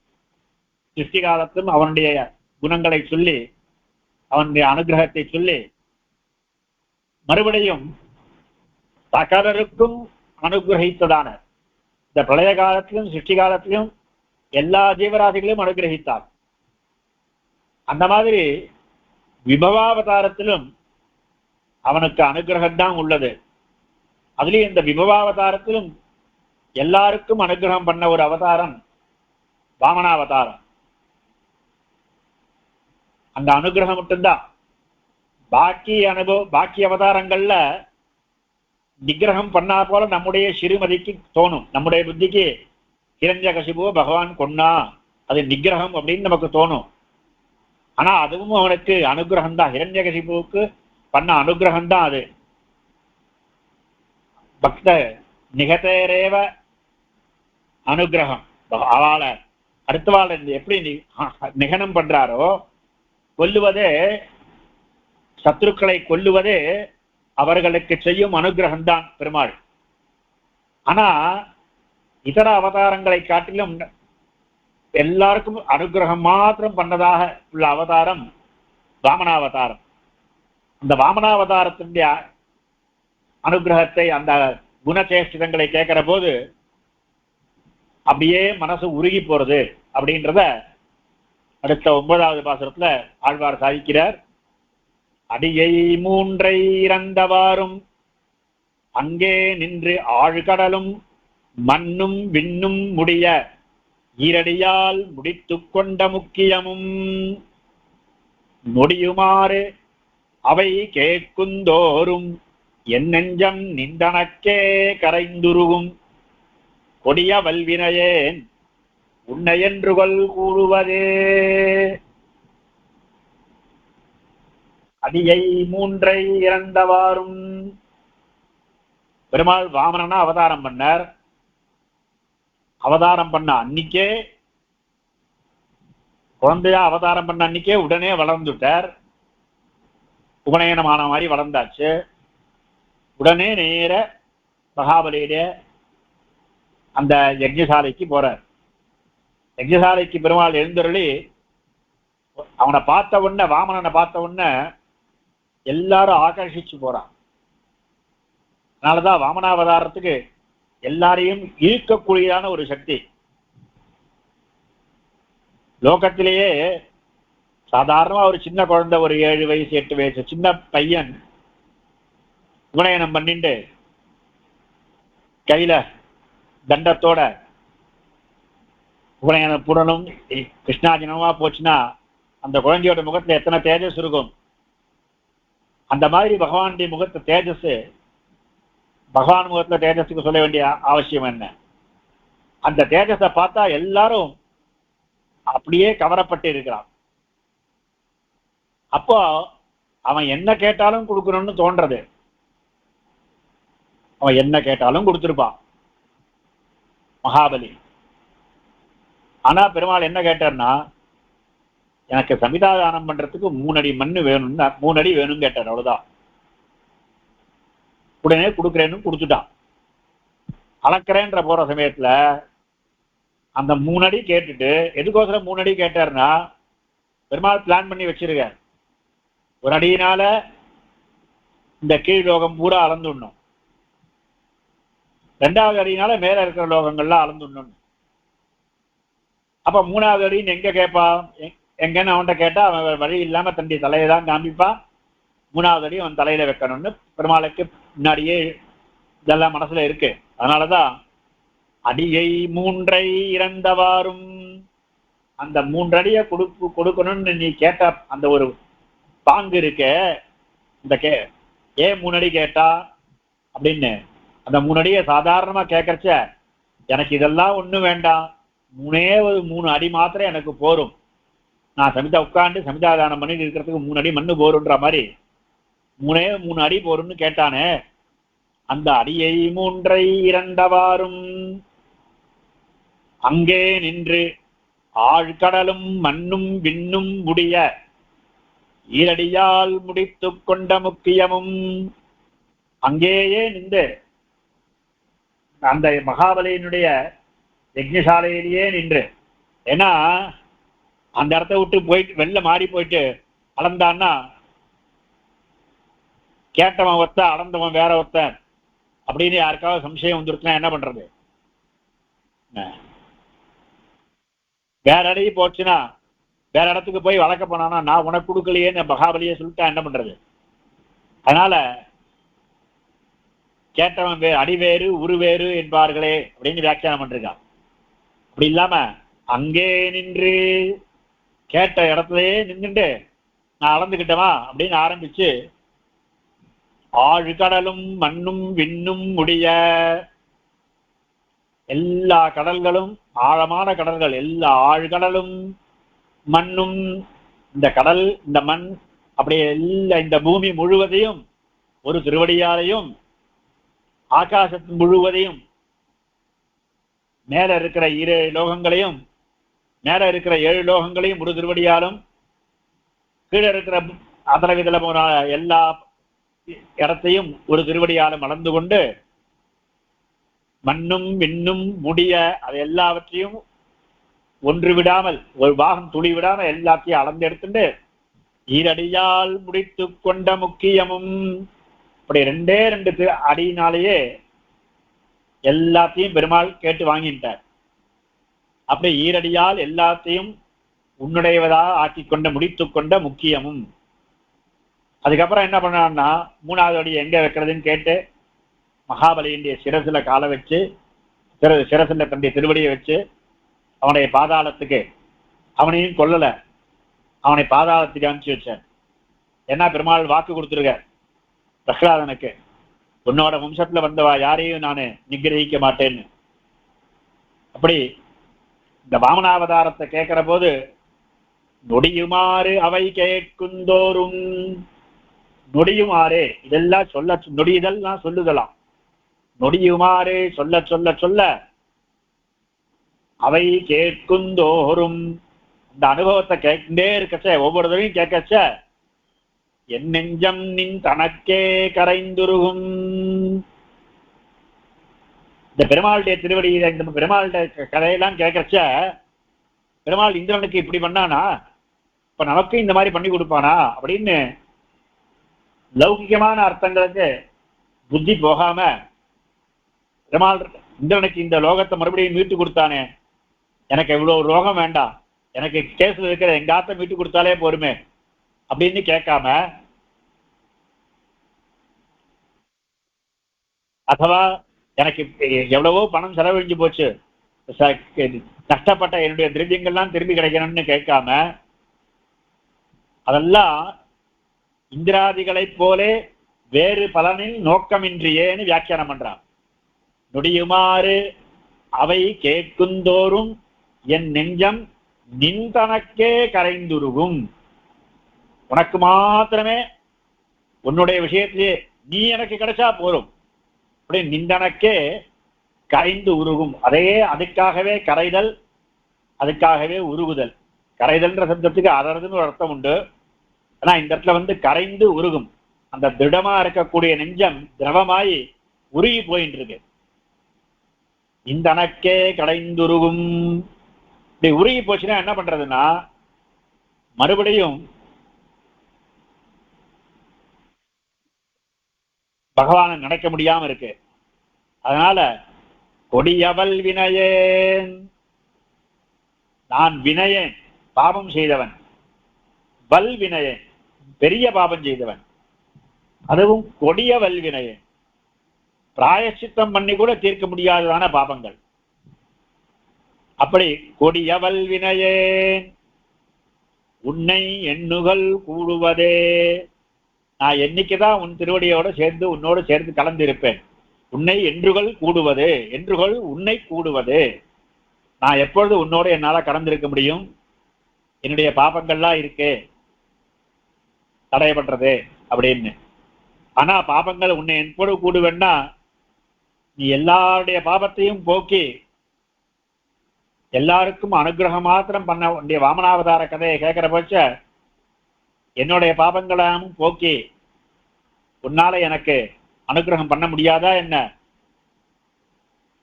Speaker 1: சிருஷ்டி காலத்திலும் அவனுடைய குணங்களை சொல்லி அவனுடைய அனுகிரகத்தை சொல்லி மறுபடியும் சகலருக்கும் அனுகிரகித்ததான இந்த பிரளய காலத்திலும் சிருஷ்டி காலத்திலும் எல்லா ஜீவராசிகளையும் அனுகிரகித்தார். அந்த மாதிரி விபவாவதாரத்திலும் அவனுக்கு அனுகிரகம் தான் உள்ளது. அதுலயும் இந்த விபவாவதாரத்திலும் எல்லாருக்கும் அனுகிரகம் பண்ண ஒரு அவதாரம் வாமனாவதாரம். அந்த அனுகிரகம் மட்டும்தான். பாக்கி அவதாரங்கள்ல நிகிரகம் பண்ணா போல நம்முடைய சிறுமதிக்கு தோணும். நம்முடைய புத்திக்கு ஹிரண்யகசிபுவ பகவான் கொன்னா அது நிகிரகம் அப்படின்னு நமக்கு தோணும். ஆனா அதுவும் அவனுக்கு அனுகிரகம் தான். ஹிரண்யகசிபுவுக்கு பண்ண அனுகிரகம் தான் அது. பக்த நிகதேரேவ அனுகிரகம். அவளை அடுத்தவாளை எப்படி நிகனம் பண்றாரோ, கொல்லுவதே சத்ருக்களை கொல்லுவதே அவர்களுக்கு செய்யும் அனுகிரகம் தான் பெருமாள். ஆனா இதர அவதாரங்களை காட்டிலும் எல்லாருக்கும் அனுகிரகம் மாத்திரம் பண்ணதாக உள்ள அவதாரம் வாமனாவதாரம். அந்த வாமனாவதாரத்தினுடைய அனுகிரகத்தை அந்த குணச்சேஷ்டிதங்களை கேட்கிற போது அப்படியே மனசு உருகி போறது அப்படின்றத அடுத்த 9வது பாசுரத்துல ஆழ்வார் சாதிக்கிறார். அடியை மூன்றை இறந்தவாறும் அங்கே நின்று ஆழ்கடலும் மண்ணும் விண்ணும் முடிய ஈரடியால் முடித்து கொண்ட முக்கியமும் நொடியுமாறு அவை கேட்குந்தோறும் என் நெஞ்சம் நிந்தனக்கே கரைந்துருகும் கொடிய வல்வினையேன் உன்னையென்றுகள் கூடுவதே. அடியை மூன்றை இறந்தவாறும் பெருமாள் வாமனனா அவதாரம் பண்ணார். அவதாரம் பண்ண அன்னைக்கே குழந்தையா அவதாரம் பண்ண அன்னைக்கே உடனே வளர்ந்துட்டார். உபநயனமான மாதிரி வளர்ந்தாச்சு. உடனே நேர மகாபலியுடைய அந்த யஜ்ஞசாலைக்கு போறார். யஜ்ஞசாலைக்கு பெருமாள் எழுந்தருளி அவனை பார்த்த உடனே, வாமனனை பார்த்த உடனே எல்லாரும் ஆகர்ஷிச்சு போறான். அதனாலதான் வாமனாவதாரத்துக்கு எல்லாரையும் ஈர்க்கக்கூடியதான ஒரு சக்தி. லோகத்திலேயே சாதாரணமா ஒரு சின்ன குழந்தை, ஒரு 7 வயசு 8 வயசு சின்ன பையன் உபநயனம் பண்ணிட்டு கையில தண்டத்தோட உபநயன புடனும் கிருஷ்ணாஜனமா போச்சுன்னா அந்த குழந்தையோட முகத்துல எத்தனை தேஜஸ் இருக்கும். அந்த மாதிரி பகவானுடைய முகத்தை தேஜஸ், பகவான் முகத்துல தேஜஸுக்கு சொல்ல வேண்டிய அவசியம் என்ன? அந்த தேஜஸை பார்த்தா எல்லாரும் அப்படியே கவரப்பட்டு இருக்கிறான். அப்போ அவன் என்ன கேட்டாலும் கொடுக்கணும்னு தோன்றது. அவன் என்ன கேட்டாலும் கொடுத்திருப்பான் மகாபலி. ஆனா பெருமாள் என்ன கேட்டார்னா, எனக்கு சமிதாதானம் பண்றதுக்கு 3 அடி மண்ணு வேணும்னு 3 அடி வேணும்னு கேட்டார். அவ்வளவுதான். உடனே கொடுக்குறேன்னு கொடுத்துட்டான். அளக்கிறேன்ற போற சமயத்துல அந்த 3 அடி கேட்டுட்டு, எதுக்கோசரம் 3 அடி கேட்டாருன்னா, பெருமாள் பிளான் பண்ணி வச்சிருக்க, 1 அடியினால இந்த கீழ் லோகம் பூரா அளந்துடணும், 2வது அடியினால மேல இருக்கிற லோகங்கள்லாம் அளந்துடணும். அப்ப 3வது அடின்னு எங்க கேட்பா? எங்கன்னு அவன்கிட்ட கேட்டா அவன் வழி இல்லாம தண்டி தலையை தான் காமிப்பான். 3வது அடி அவன் தலையில வைக்கணும்னு பெருமாளுக்கு முன்னாடியே இதெல்லாம் மனசுல இருக்கு. அதனாலதான் அடியை 3ஐ இறந்தவாறும், அந்த 3 அடியை கொடுக்கணும்னு நீ கேட்ட அந்த ஒரு பாங்கு இருக்க, இந்த ஏன் 3 அடி கேட்டா அப்படின்னு, அந்த 3 அடியை சாதாரணமா கேட்கறச்ச எனக்கு இதெல்லாம் ஒண்ணும் வேண்டாம், 3 அடி மாத்திரம் எனக்கு போரும், நான் சமிதா உட்காந்து சமிதாதானம் பண்ணி இருக்கிறதுக்கு 3 அடி மண்ணு போருன்ற மாதிரி 3 அடி போரும்னு கேட்டானே, அந்த அடியை 3ஐ இறந்தவாறும் அங்கே நின்று ஆழ்கடலும் மண்ணும் விண்ணும் முடிய ஈரடியால் முடித்து கொண்ட முக்கியமும், அங்கேயே நின்று அந்த மகாபலியினுடைய யஜ்ஞசாலையிலேயே நின்று, ஏன்னா அந்த இடத்த விட்டு போயிட்டு வெளில மாறி போயிட்டு அளந்தான்னா கேட்டவன் ஒருத்த அளந்தவன் வேற ஒருத்தன் அப்படின்னு யாருக்காவது சம்சயம் வந்துருச்சுன்னா என்ன பண்றது? வேற அடி போச்சுன்னா வேற இடத்துக்கு போய் வளர்க்க போனானா நான் உனக்கு கொடுக்கலையேன்னு மகாபலியை சொல்லிட்டா என்ன பண்றது? அதனால கேட்டவன் அடி வேறு உரு வேறு என்பார்களே அப்படின்னு வியாக்கியானம் பண்ணிருக்கான். அப்படி இல்லாம அங்கே நின்று கேட்ட இடத்துலயே நின்றுட்டு நான் அளந்துகிட்டவா அப்படின்னு ஆரம்பிச்சு ஆழ்கடலும் மண்ணும் விண்ணும் முடிய, எல்லா கடல்களும் ஆழமான கடல்கள், எல்லா ஆழ்கடலும் மண்ணும், இந்த கடல் இந்த மண் அப்படியே எல்லா இந்த பூமி முழுவதையும் ஒரு திருவடியாலையும், ஆகாசத்தின் முழுவதையும், மேல இருக்கிற 7 லோகங்களையும், மேல இருக்கிற 7 லோகங்களையும் ஒரு திருவடியாலும், கீழே இருக்கிற அதல விதல போன எல்லா இடத்தையும் ஒரு திருவடியாலும் அளந்து கொண்டு மண்ணும் விண்ணும் முடிய அது எல்லாவற்றையும் ஒன்று விடாமல், ஒரு பாகம் துளி விடாமல் எல்லாத்தையும் அளந்து எடுத்துட்டு ஈரடியால் முடித்து கொண்ட முக்கியமும், அப்படி 2 அடியினாலேயே எல்லாத்தையும் பெருமாள் கேட்டு வாங்கிட்டார். அப்படி ஈரடியால் எல்லாத்தையும் உன்னுடையவதாக ஆக்கி கொண்ட முடித்து கொண்ட முக்கியமும். அதுக்கப்புறம் என்ன பண்ணான்னா 3வது அடி எங்க வைக்கிறதுன்னு கேட்டு மகாபலியுடைய சிரசுல காலை வச்சு, சிரசுல தன்னுடைய திருவடியை வச்சு அவனுடைய பாதாளத்துக்கு, அவனையும் கொல்லல, அவனை பாதாளத்துக்கு அனுப்பிச்சு வச்சார். ஏன்னா பெருமாள் வாக்கு கொடுத்துருக்க பிரகலாதனுக்கு, உன்னோட வம்சத்துல வந்தவா யாரையும் நான் நிகிரகிக்க மாட்டேன்னு. அப்படி இந்த வாமனாவதாரத்தை கேட்கிற போது நொடியுமாறு அவை கேட்குந்தோறும், நொடியுமாறு இதெல்லாம் சொல்ல, நொடியுதெல்லாம் சொல்லுதலாம், நொடியுமாறு சொல்ல சொல்ல சொல்ல அவை கேட்குந்தோறும், இந்த அனுபவத்தை கேட்டே இருக்கச்ச, ஒவ்வொரு தடவையும் கேட்கச்ச என் நெஞ்சம் நின் தனக்கே கரைந்துருகும். இந்த பெருமாளுடைய திருவடியில இந்த பெருமாளுடைய கதையெல்லாம் கேட்கச்ச, பெருமாள் இந்திரனுக்கு இப்படி பண்ணானா இப்ப நமக்கு இந்த மாதிரி பண்ணி கொடுப்பானா அப்படின்னு லௌகிகமான அர்த்தங்களுக்கு புத்தி போகாம, பெருமாள் இந்திரனுக்கு இந்த லோகத்தை மறுபடியும் மீட்டு கொடுத்தானே, எனக்கு இவ்வளவு லோகம் வேண்டாம், எனக்கு கேஸ்ல இருக்கிற எங்க ஆத்த மீட்டு கொடுத்தாலே போருமே அப்படின்னு கேட்காம, அதுவா எனக்கு எவ்வளவோ பணம் செலவழிஞ்சு போச்சு, கஷ்டப்பட்ட என்னுடைய திரவியங்கள்லாம் திரும்பி கிடைக்கணும்னு கேட்காம, அதெல்லாம் இந்திராதிகளைப் போலே வேறு பலனில் நோக்கமின்றியேன்னு வியாக்கியானம் பண்றான். நொடியுமாறு அவை கேட்குந்தோறும் என் நெஞ்சம் நின் தனக்கே கரைந்துருகும், உனக்கு மாத்திரமே உன்னுடைய விஷயத்திலே நீ எனக்கு கிடைச்சா போரும் அப்படி நின்றனக்கே கரைந்து உருகும். அதே அதுக்காகவே கரைதல், அதுக்காகவே உருகுதல். கரைதல்ன்ற சப்தத்துக்கு அதறதுன்னு ஒரு அர்த்தம் உண்டு. ஆனா இந்த இடத்துல கரைந்து உருகும். அந்த திடமா இருக்கக்கூடிய நெஞ்சம் திரவமாயி உருகி போயிட்டு இருக்கு. இந்த அணக்கே கடைந்துருகும். இப்படி உருகி போச்சுன்னா என்ன பண்றதுன்னா மறுபடியும் பகவானை நினைக்க முடியாம இருக்கு. அதனால கொடியவள் வினையேன், நான் வினையேன், பாபம் செய்தவன். வல் வினையேன், பெரிய பாபம் செய்தவன். அதுவும் கொடிய வல்வினையேன், பிராயச்சித்தம் பண்ணி கூட தீர்க்க முடியாததான பாபங்கள். அப்படி கொடிய வல்வினையேன் உன்னை எண்ணுகள் கூடுவதே, நான் என்னைக்குதான் உன் திருவடியோட சேர்ந்து உன்னோடு சேர்ந்து கலந்து இருப்பேன். உன்னை என்றுகள் கூடுவது, என்றுகள் உன்னை கூடுவது, நான் எப்பொழுது உன்னோட என்னால கலந்திருக்க முடியும்? என்னுடைய பாபங்கள்லாம் இருக்கே தடையப்பட்டது அப்படின்னு. ஆனா பாபங்கள் உன்னை எப்போது கூடுவேன்னா நீ எல்லாருடைய பாபத்தையும் போக்கி எல்லாருக்கும் அனுகிரகம் மாத்திரம் பண்ண வேண்டிய வாமனாவதார கதையை கேட்கிற பட்ச என்னுடைய பாபங்களாம் போக்கி உன்னால எனக்கு அனுகிரகம் பண்ண முடியாதா என்ன?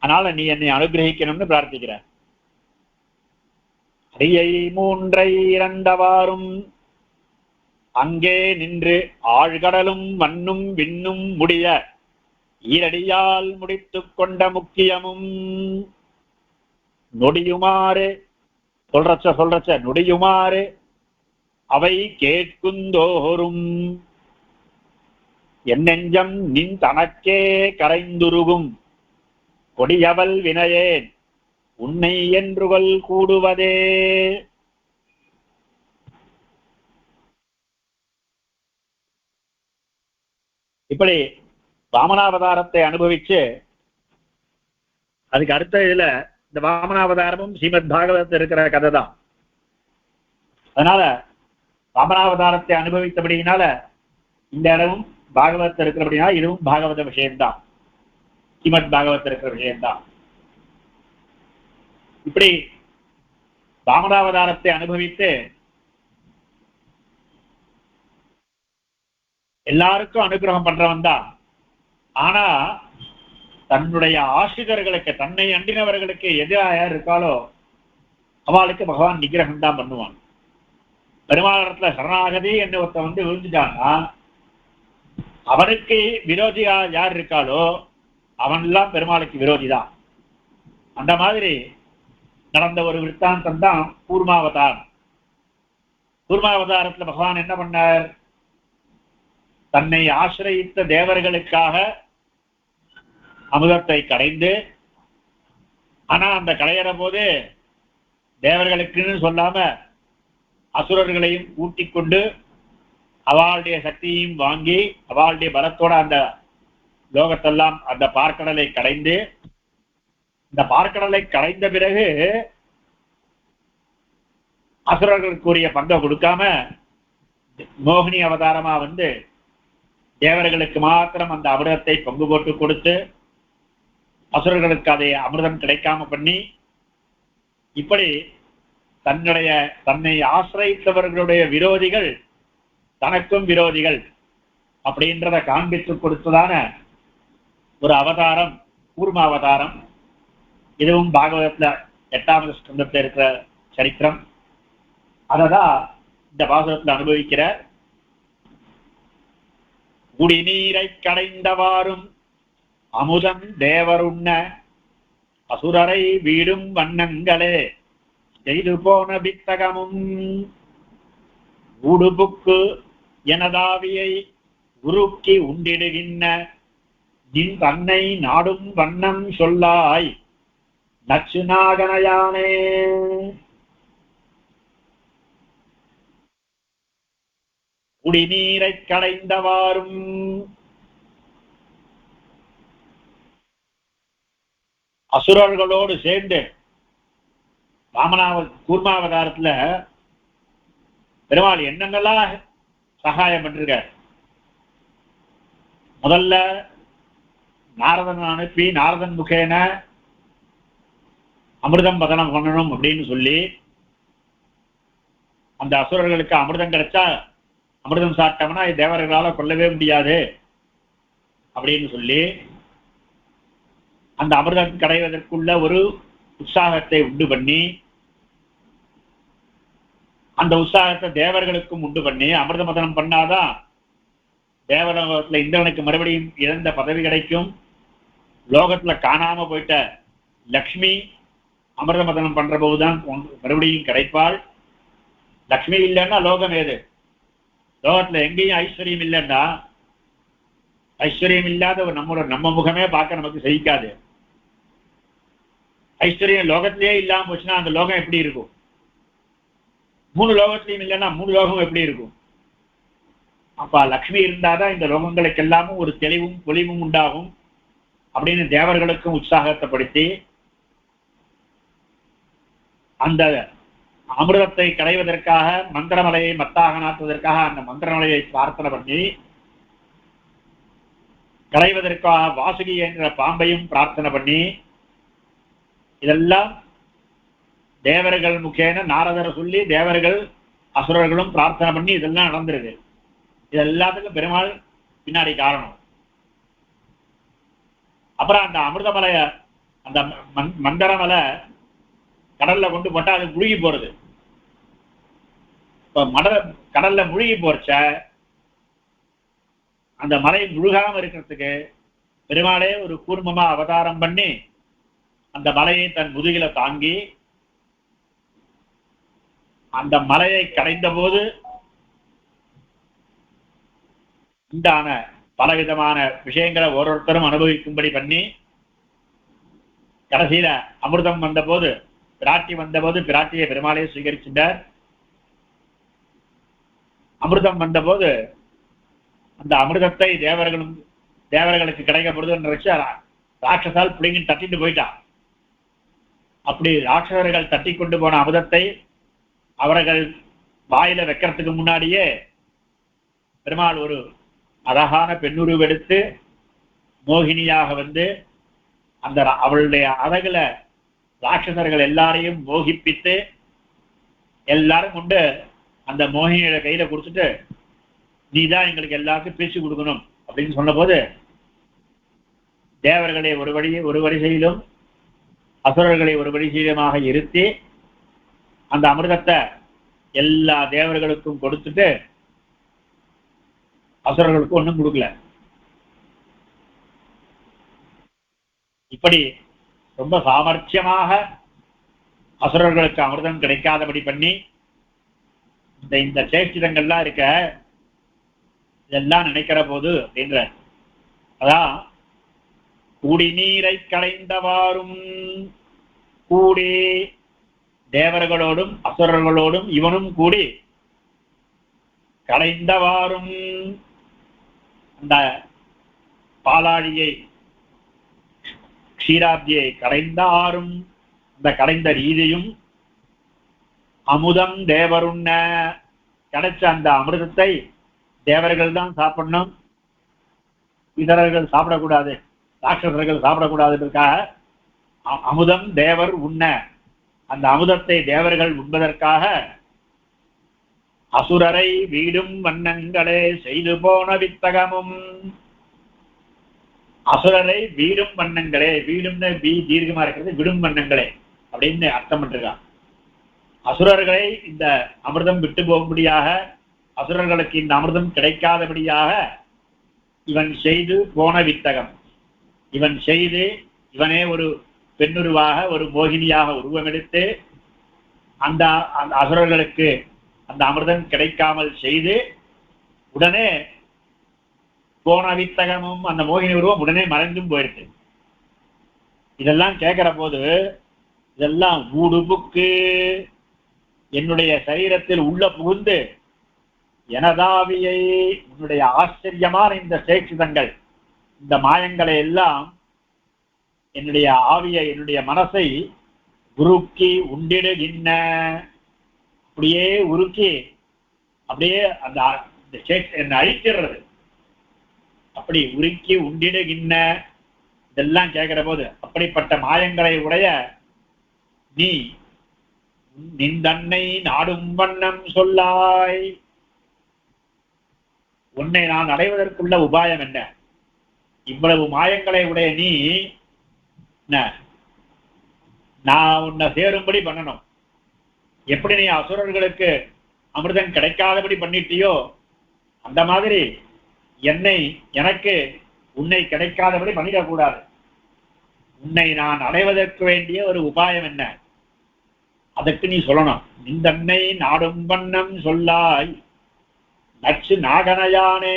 Speaker 1: அதனால நீ என்னை அனுகிரகிக்கணும்னு பிரார்த்திக்கிற. அடியை மூன்றை இரண்டவாறும் அங்கே நின்று ஆழ்கடலும் மண்ணும் விண்ணும் முடிய ஈரடியால் முடித்துக் கொண்ட முக்கியமும் நொடியுமாறு சொல்றச்ச நொடியுமாறு அவை கேட்குந்தோறும் என் நெஞ்சம் நின் தனக்கே கரைந்துருகும் கொடியவள் வினையேன் உன்னை என்றுகள் கூடுவதே. இப்படி வாமனாவதாரத்தை அனுபவிச்சு அதுக்கு அடுத்த இதுல இந்த வாமனாவதாரமும் ஸ்ரீமத் பாகவதத்தில் இருக்கிற கதை தான். அதனால வாமனாவதாரத்தை அனுபவித்தபடியினால இந்த இடமும் பாகவதத்தில் இருக்கிறபடினா இதுவும் பாகவத விஷயம்தான், ஸ்ரீமத் பாகவதத்தில் இருக்கிற விஷயம்தான். இப்படி வாமனாவதாரத்தை அனுபவித்து எல்லாருக்கும் அனுகிரகம் பண்றவன் தான். ஆனா தன்னுடைய ஆசிரியர்களுக்கு, தன்னை அண்டினவர்களுக்கு எதிராக யார் இருக்காளோ அவளுக்கு பகவான் நிகிரகம் தான் பண்ணுவான். பெருமாளத்துல சரணாகதி என்று ஒருத்த விழுந்துட்டான்னா அவனுக்கு விரோதியா யார் இருக்காளோ அவன் எல்லாம் பெருமாளுக்கு விரோதி தான். அந்த மாதிரி நடந்த ஒரு விற்த்தாந்தம் தான் கூர்மாவதாரம். கூர்மாவதாரத்துல பகவான் என்ன பண்ணார்? தன்னை ஆசிரயித்த தேவர்களுக்காக அமுதத்தை கடைந்து, ஆனா அந்த கடையிற போது தேவர்களுக்குன்னு சொல்லாம அசுரர்களையும் கூட்டிக் கொண்டு அவளுடைய சக்தியையும் வாங்கி அவளுடைய பலத்தோட அந்த லோகத்தெல்லாம் அந்த பார்க்கடலை கடைந்து, இந்த பார்க்கடலை கடைந்த பிறகு அசுரர்களுக்குரிய பங்கை கொடுக்காம மோகினி அவதாரமா தேவர்களுக்கு மாத்திரம் அந்த அமிர்தத்தை பங்கு போட்டு கொடுத்து அசுரர்களுக்கு அதை அமிர்தம் கிடைக்காம பண்ணி, இப்படி தன்னை ஆசிரியத்தவர்களுடைய விரோதிகள் தனக்கும் விரோதிகள் அப்படின்றத காண்பித்து கொடுத்ததான ஒரு அவதாரம் கூர்மாவதாரம். இதுவும் பாகவதத்துல 8வது ஸ்கந்தத்துல இருக்கிற சரித்திரம். அததான் இந்த பாகவதத்துல அனுபவிக்கிற. குடிநீரை கடைந்தவாறும் அமுதம் தேவருண்ண அசுரரை வீடும் வண்ணங்களே செய்து போன வித்தகமும் ஊடுபுக்கு எனதாவியை உருக்கி உண்டிடுகின்ற நின் தன்னை நாடும் வண்ணம் சொல்லாய் நச்சுநாகனையானே. குடிநீரை கடைந்தவாறும் அசுரர்களோடு சேர்ந்து கூர்மாவதாரத்துல பெருமாள் என்னென்னலாம் சகாயம் பண்ணிருக்கார். முதல்ல நாரதன் அனுப்பி நாரதன் முகேன அமிர்தம் பதனம் பண்ணணும் அப்படின்னு சொல்லி அந்த அசுரர்களுக்கு அமிர்தம் கிடைச்சா அமிர்தம் சாப்பிட்டோம்னா தேவர்களால கொல்லவே முடியாது அப்படின்னு சொல்லி அந்த அமிர்தம் கிடைவதற்குள்ள ஒரு உற்சாகத்தை உண்டு பண்ணி அந்த உற்சாகத்தை தேவர்களுக்கும் உண்டு பண்ணி அமிர்த மதனம் பண்ணாதான் தேவலோகத்துல இந்திரனுக்கு மறுபடியும் இழந்த பதவி கிடைக்கும். லோகத்துல காணாம போயிட்ட லக்ஷ்மி அமிர்த மதனம் பண்ற போதுதான் மறுபடியும் கிடைப்பாள். லக்ஷ்மி இல்லைன்னா லோகம் ஏது? லோகத்துல எங்கேயும் ஐஸ்வர்யம் இல்லைன்னா ஐஸ்வர்யம் இல்லாத நம்ம முகமே பார்க்க நமக்கு சகிக்காது. ஐஸ்வர்யம் லோகத்திலேயே இல்லாம போச்சுன்னா அந்த லோகம் எப்படி இருக்கும்? 3 லோகத்திலையும் இல்லைன்னா 3 லோகம் எப்படி இருக்கும்? அப்ப லக்ஷ்மி இருந்தாதான் இந்த லோகங்களுக்கு எல்லாமும் ஒரு தெளிவும் பொலிவும் உண்டாகும் அப்படின்னு தேவர்களுக்கும் உற்சாகத்தைப்படுத்தி அந்த அமிர்தத்தை களைவதற்காக மந்திரமலையை மத்தாக நாட்டுவதற்காக அந்த மந்திரமலையை பிரார்த்தனை பண்ணி களைவதற்காக வாசுகி என்ற பாம்பையும் பிரார்த்தனை பண்ணி இதெல்லாம் தேவர்கள் முக்கேன நாரதரை சொல்லி தேவர்கள் அசுரர்களும் பிரார்த்தனை பண்ணி இதெல்லாம் நடந்துருது. இது எல்லாத்துக்கும் பெருமாள் பின்னாடி காரணம். அப்புறம் அந்த அமிர்தமலைய அந்த மந்திரமலை கடல்ல கொண்டு போட்டா அது முழுகி போறது. இப்ப கடல்ல முழுகி போறச்ச அந்த மலை முழுகாம இருக்கிறதுக்கு பெருமாளே ஒரு கூர்மமா அவதாரம் பண்ணி அந்த மலையை தன் முதுகில தாங்கி அந்த மலையை கடைந்த போது உண்டான பலவிதமான விஷயங்களை ஒவ்வொருத்தரும் அனுபவிக்கும்படி பண்ணி கடைசியில அமிர்தம் வந்த போது பிராட்டி வந்தபோது பிராட்டியை பெருமாளே சுவீகரிச்சிட்டார். அமிர்தம் வந்தபோது அந்த அமிர்தத்தை தேவர்களுக்கு கிடைக்கப்படுதுன்னு நினைச்சு ராட்சசால் பிள்ளைங்க தட்டிட்டு போயிட்டான். அப்படி ராட்சசர்கள் தட்டி கொண்டு போன அமிர்தத்தை அவர்கள் வாயில வைக்கிறதுக்கு முன்னாடியே பெருமாள் ஒரு அழகான பெண்ணுருவெடுத்து மோகினியாக வந்து அந்த அவளுடைய அழகுல ராட்சசர்கள் எல்லாரையும் மோகிப்பித்து எல்லாரும் கொண்டு அந்த மோகினியோட கையில கொடுத்துட்டு நீதான் எங்களுக்கு எல்லாருக்கும் பேசி கொடுக்கணும் அப்படின்னு சொன்ன போது தேவர்களை ஒரு வரிசையிலும் அசுரர்களை ஒரு வரிசையிலுமாக இருத்தி அந்த அமிர்தத்தை எல்லா தேவர்களுக்கும் கொடுத்துட்டு அசுரர்களுக்கு ஒண்ணும் கொடுக்கல. இப்படி ரொம்ப சாமர்த்தியமாக அசுரர்களுக்கு அமிர்தம் கிடைக்காதபடி பண்ணி இந்த சேஷ்டிதங்கள்லாம் இருக்க இதெல்லாம் நினைக்கிற போது அப்படின்ற அதான் கூடி நீரை களைந்தவாறும் கூடி தேவர்களோடும் அசுரர்களோடும் இவனும் கூடி களைந்தவாறும் அந்த பாலாழியை க்ஷீராப்தியை கடைந்த ஆறும் அந்த கடைந்த ரீதியும் அமுதம் தேவருண்ண கிடைச்ச அந்த அமிர்தத்தை தேவர்கள் தான் சாப்பிடணும், இதரர்கள் சாப்பிடக்கூடாது, ராட்சசர்கள் சாப்பிடக்கூடாதுக்காக அமுதம் தேவர் உண்ண அந்த அமுதத்தை தேவர்கள் உண்பதற்காக அசுரரை வீடும் வண்ணங்களே செய்து போன வித்தகமும் அசுரரை வீடும் வண்ணங்களே வீடும்னு தீர்க்கமா இருக்கிறது விடும் வண்ணங்களே அப்படின்னு அர்த்தம் பண்ணிருக்கான். அசுரர்களை இந்த அமிர்தம் விட்டு போகும்படியாக அசுரர்களுக்கு இந்த அமிர்தம் கிடைக்காதபடியாக இவன் செய்து போன வித்தகம் இவன் செய்து இவனே ஒரு பெண்ணுருவாக ஒரு மோகினியாக உருவமெடுத்து அந்த அசுரர்களுக்கு அந்த அமிர்தம் கிடைக்காமல் செய்து உடனே போன வித்தகமும் அந்த மோகினி உருவம் உடனே மறைந்தும் போயிருக்கு. இதெல்லாம் கேட்கிற போது இதெல்லாம் ஊடுபுக்கு என்னுடைய சரீரத்தில் உள்ள புகுந்து எனதாவியை உன்னுடைய ஆச்சரியமான இந்த சேட்சிதங்கள் இந்த மாயங்களை எல்லாம் என்னுடைய ஆவியை என்னுடைய மனசை உருக்கி உண்டிடுகின்ற அப்படியே உருக்கி அப்படியே அந்த என்னை அழிக்கிறது அப்படி உருக்கி உண்டிடுகின்ற இதெல்லாம் கேட்கிற போது அப்படிப்பட்ட மாயங்களை உடைய நீ நின்றன்னை நாடும் வண்ணம் சொல்லாய். உன்னை நான் அடைவதற்குள்ள உபாயம் என்ன? இவ்வளவு மாயங்களை உடைய நீ நான் உன்னை சேரும்படி பண்ணணும். எப்படி நீ அசுரர்களுக்கு அமிர்தம் கிடைக்காதபடி பண்ணிட்டியோ அந்த மாதிரி எனக்கு உன்னை கிடைக்காதபடி பண்ணிடக்கூடாது. உன்னை நான் அடைவதற்கு வேண்டிய ஒரு உபாயம் என்ன? அதற்கு நீ சொல்லணும். நின்றன்னை நாடும் வண்ணம் சொல்லாய் நச்சு நாகனையானே.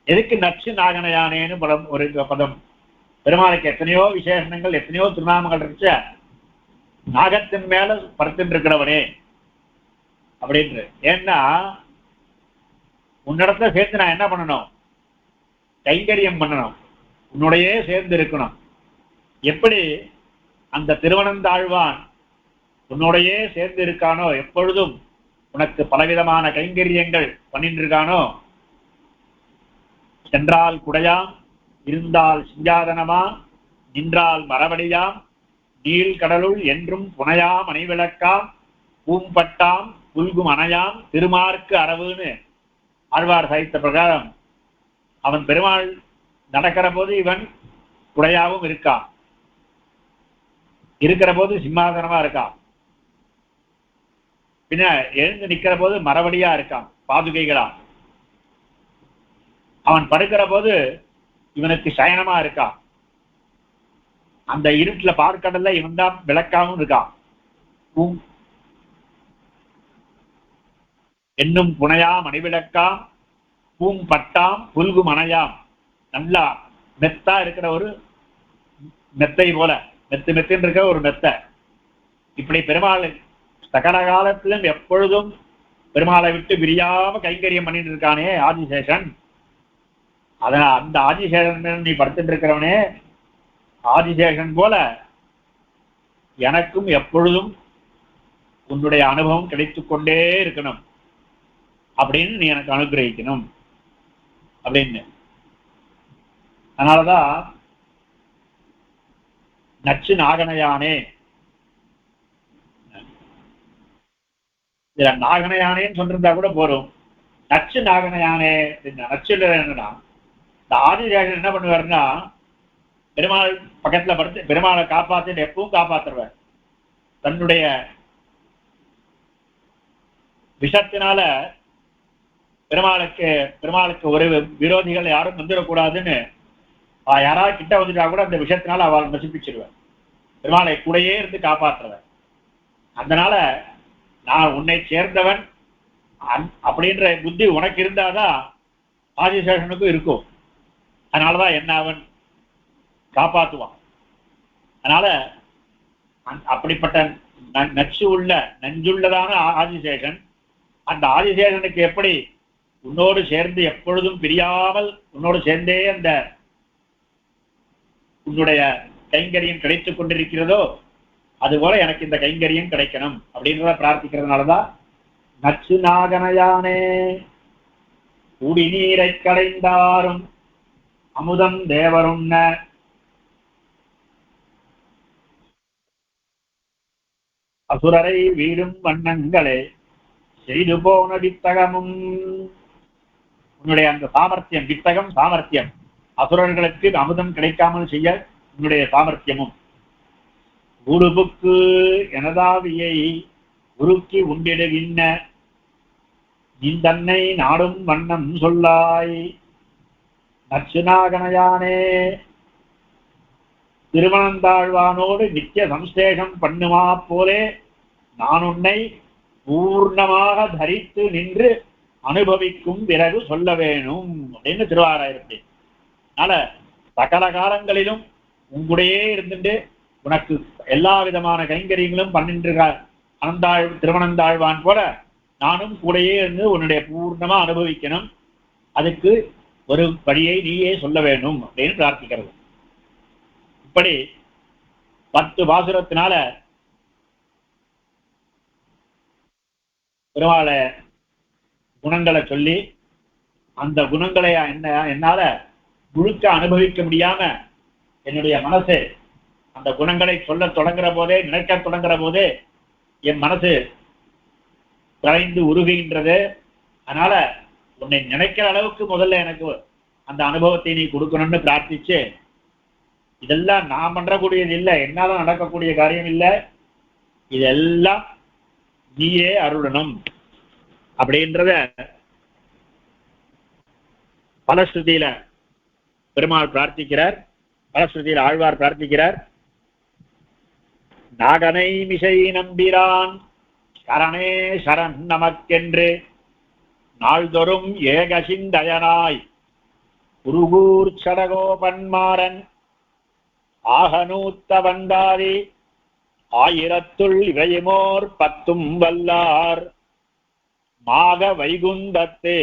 Speaker 1: எதுக்கு நச்சு நாகனையானேன்னு படம் ஒரு பதம்? பெருமாளுக்கு எத்தனையோ விசேஷங்கள், எத்தனையோ திருநாமங்கள் இருந்துச்ச, நாகத்தின் மேல படுத்துட்டு இருக்கிறவனே அப்படின்னு. ஏன்னா உன்னிடத்துல சேர்த்து நான் என்ன பண்ணணும்? கைங்கரியம் பண்ணணும், உன்னுடையே சேர்ந்து இருக்கணும். எப்படி அந்த திருவனந்தாழ்வான் உன்னுடையே சேர்ந்து இருக்கானோ, எப்பொழுதும் உனக்கு பலவிதமான கைங்கரியங்கள் பண்ணிட்டு இருக்கானோ, சென்றால் குடையாம், இருந்தால் சிஞ்சாதனமா, நின்றால் மரவடியாம், நீள் கடலுள் என்றும் புனையாம் அணைவிளக்காம், பூம்பட்டாம் புல்கும் அணையாம், திருமார்க்கு அரவுன்னு ஆழ்வார் சாய்த்த பிரகாரம் அவன் பெருமாள் நடக்கிற போது இவன் குடையாவும் இருக்கான், இருக்கிற போது சிம்மாசனமா இருக்கான், பின்ன எழுந்து நிக்கிற போது மரவடியா இருக்கான், பாதுகைகளா. அவன் படுக்கிற போது இவனுக்கு சயனமா இருக்கான். அந்த இருட்டுல பார்க்கடல்ல இவன் தான் விளக்காவும் இருக்கான். என்னும் புனையாம் அணிவிளக்காம், பூம்பட்டாம் புல்கும் அணையாம். நல்லா மெத்தா இருக்கிற ஒரு மெத்தை போல, மெத்துன்னு இருக்கிற ஒரு மெத்தை. இப்படி பெருமாள் சகல காலத்திலும் எப்பொழுதும் பெருமாளை விட்டு பிரியாம கைங்கரியம் பண்ணிட்டு இருக்கானே ஆதிசேஷன். அதனால அந்த ஆதிசேஷன் நீ படுத்துட்டு இருக்கிறவனே, ஆதிசேஷன் போல எனக்கும் எப்பொழுதும் உன்னுடைய அனுபவம் கிடைத்துக் கொண்டே இருக்கணும் அப்படின்னு நீ எனக்கு அனுகிரகிக்கணும் அப்படின்னு. அதனாலதான் நச்சு நாகனையானே, இதுல நாகனையானேன்னு சொல்லிருந்தா கூட போறோம். நச்சு நாகனையானே நச்சு என்னன்னா, இந்த ஆதிசேஷன் என்ன பண்ணுவாருன்னா, பெருமாள் பக்கத்துல படுத்து பெருமாளை காப்பாத்து எப்பவும் காப்பாத்துருவார். தன்னுடைய விஷத்தினால பெருமாளுக்கு ஒரு விரோதிகள் யாரும் வந்துடக்கூடாதுன்னு யாராவது கிட்ட வந்துட்டா கூட அந்த விஷத்தினால அவள் நசிப்பிச்சிருவார். பெருமாளை கூடையே இருந்து காப்பாற்றுவார். அதனால நான் உன்னை சேர்ந்தவன் அப்படின்ற புத்தி உனக்கு இருந்தாதான் ஆதிசேஷனுக்கும் இருக்கும். அதனாலதான் என்ன அவன் காப்பாற்றுவான். அதனால அப்படிப்பட்ட நஞ்சுள்ளதான ஆதிசேஷன், அந்த ஆதிசேஷனுக்கு எப்படி உன்னோடு சேர்ந்து எப்பொழுதும் பிரியாமல் உன்னோடு சேர்ந்தே அந்த உன்னுடைய கைங்கரியம் கிடைத்துக் கொண்டிருக்கிறதோ, அதுபோல எனக்கு இந்த கைங்கரியம் கிடைக்கணும் அப்படின்றத பிரார்த்திக்கிறதுனாலதான் நச்சு நாகனையானே குடிநீரை கடைந்தாரும் அமுதம் தேவருண்ண அசுரரை வீடும் வண்ணங்களே செய்து போன வித்தகமும். உன்னுடைய அந்த சாமர்த்தியம், வித்தகம் சாமர்த்தியம், அசுரர்களுக்கு அமுதம் கிடைக்காமல் செய்ய உன்னுடைய சாமர்த்தியமும். உடுபுக்கு எனதாவியை உருக்கி உண்டிடுகின்ற நின்றன்னை நாடும் வண்ணம் சொல்லாய் நச்சுநாகனையானே. திருவனந்தாழ்வானோடு நித்திய சம்சேஷம் பண்ணுமா போலே நான் உன்னை பூர்ணமாக தரித்து நின்று அனுபவிக்கும் பிறகு சொல்ல வேணும் அப்படின்னு திருவாராயிரத்தி. அதனால சகல காலங்களிலும் உங்களுடையே இருந்துட்டு உனக்கு எல்லா விதமான கைங்கரியங்களும் பண்ணிட்டு திருவனந்தாழ்வான் போல நானும் கூடையே இருந்து உன்னுடைய பூர்ணமா அனுபவிக்கணும். அதுக்கு ஒரு வழியை நீயே சொல்ல வேணும் அப்படின்னு பிரார்த்திக்கிறது. இப்படி 10 பாசுரத்தினால பெருமாள குணங்களை சொல்லி, அந்த குணங்களை என்னால முழுக்க அனுபவிக்க முடியாம என்னுடைய மனசு அந்த குணங்களை சொல்ல தொடங்குற போதே, நினைக்க தொடங்குற போதே என் மனசு கரைந்து உருகுகின்றது. அதனால உன்னை நினைக்கிற அளவுக்கு முதல்ல எனக்கு அந்த அனுபவத்தை நீ கொடுக்கணும்னு பிரார்த்திச்சு, இதெல்லாம் நான் பண்றக்கூடியது இல்லை, என்னால நடக்கக்கூடிய காரியம் இல்லை, இதெல்லாம் நீயே அருளணும் அப்படின்றத பலஸ்ருதியில பெருமாள் பிரார்த்திக்கிறார். பலஸ்ருதியில் ஆழ்வார் பிரார்த்திக்கிறார். நாகனை மிசை நம்பிரான் சரணே சரண் நமக்கென்று நாள்தொறும் ஏகசிந்தயனாய் குருகூர் சடகோபன்மாறன் ஆகநூத்த வந்தாதி ஆயிரத்துள் இவையுமோர் பத்தும் வல்லார் மாக வைகுந்தத்து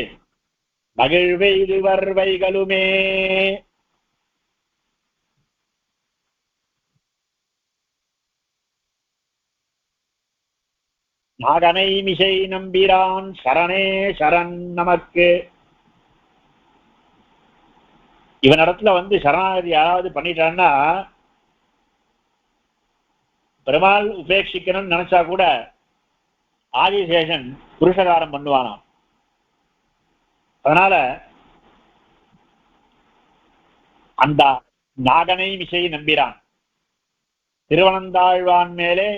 Speaker 1: மகிழ்வெய்துவர் வைகளுமே. நாகனை மிசை நம்பிரான் சரணே சரண் நமக்கு. இவனிடத்துல சரணாகதி யாராவது பண்ணிட்டான்னா, பெருமாள் உபேட்சிக்கணும்னு நினைச்சா கூட ஆதிசேஷன் புருஷகாரம் பண்ணுவானாம். அதனால அந்த நாகனை மிசை நம்பிரான் திருவனந்தாழ்வான் மேலே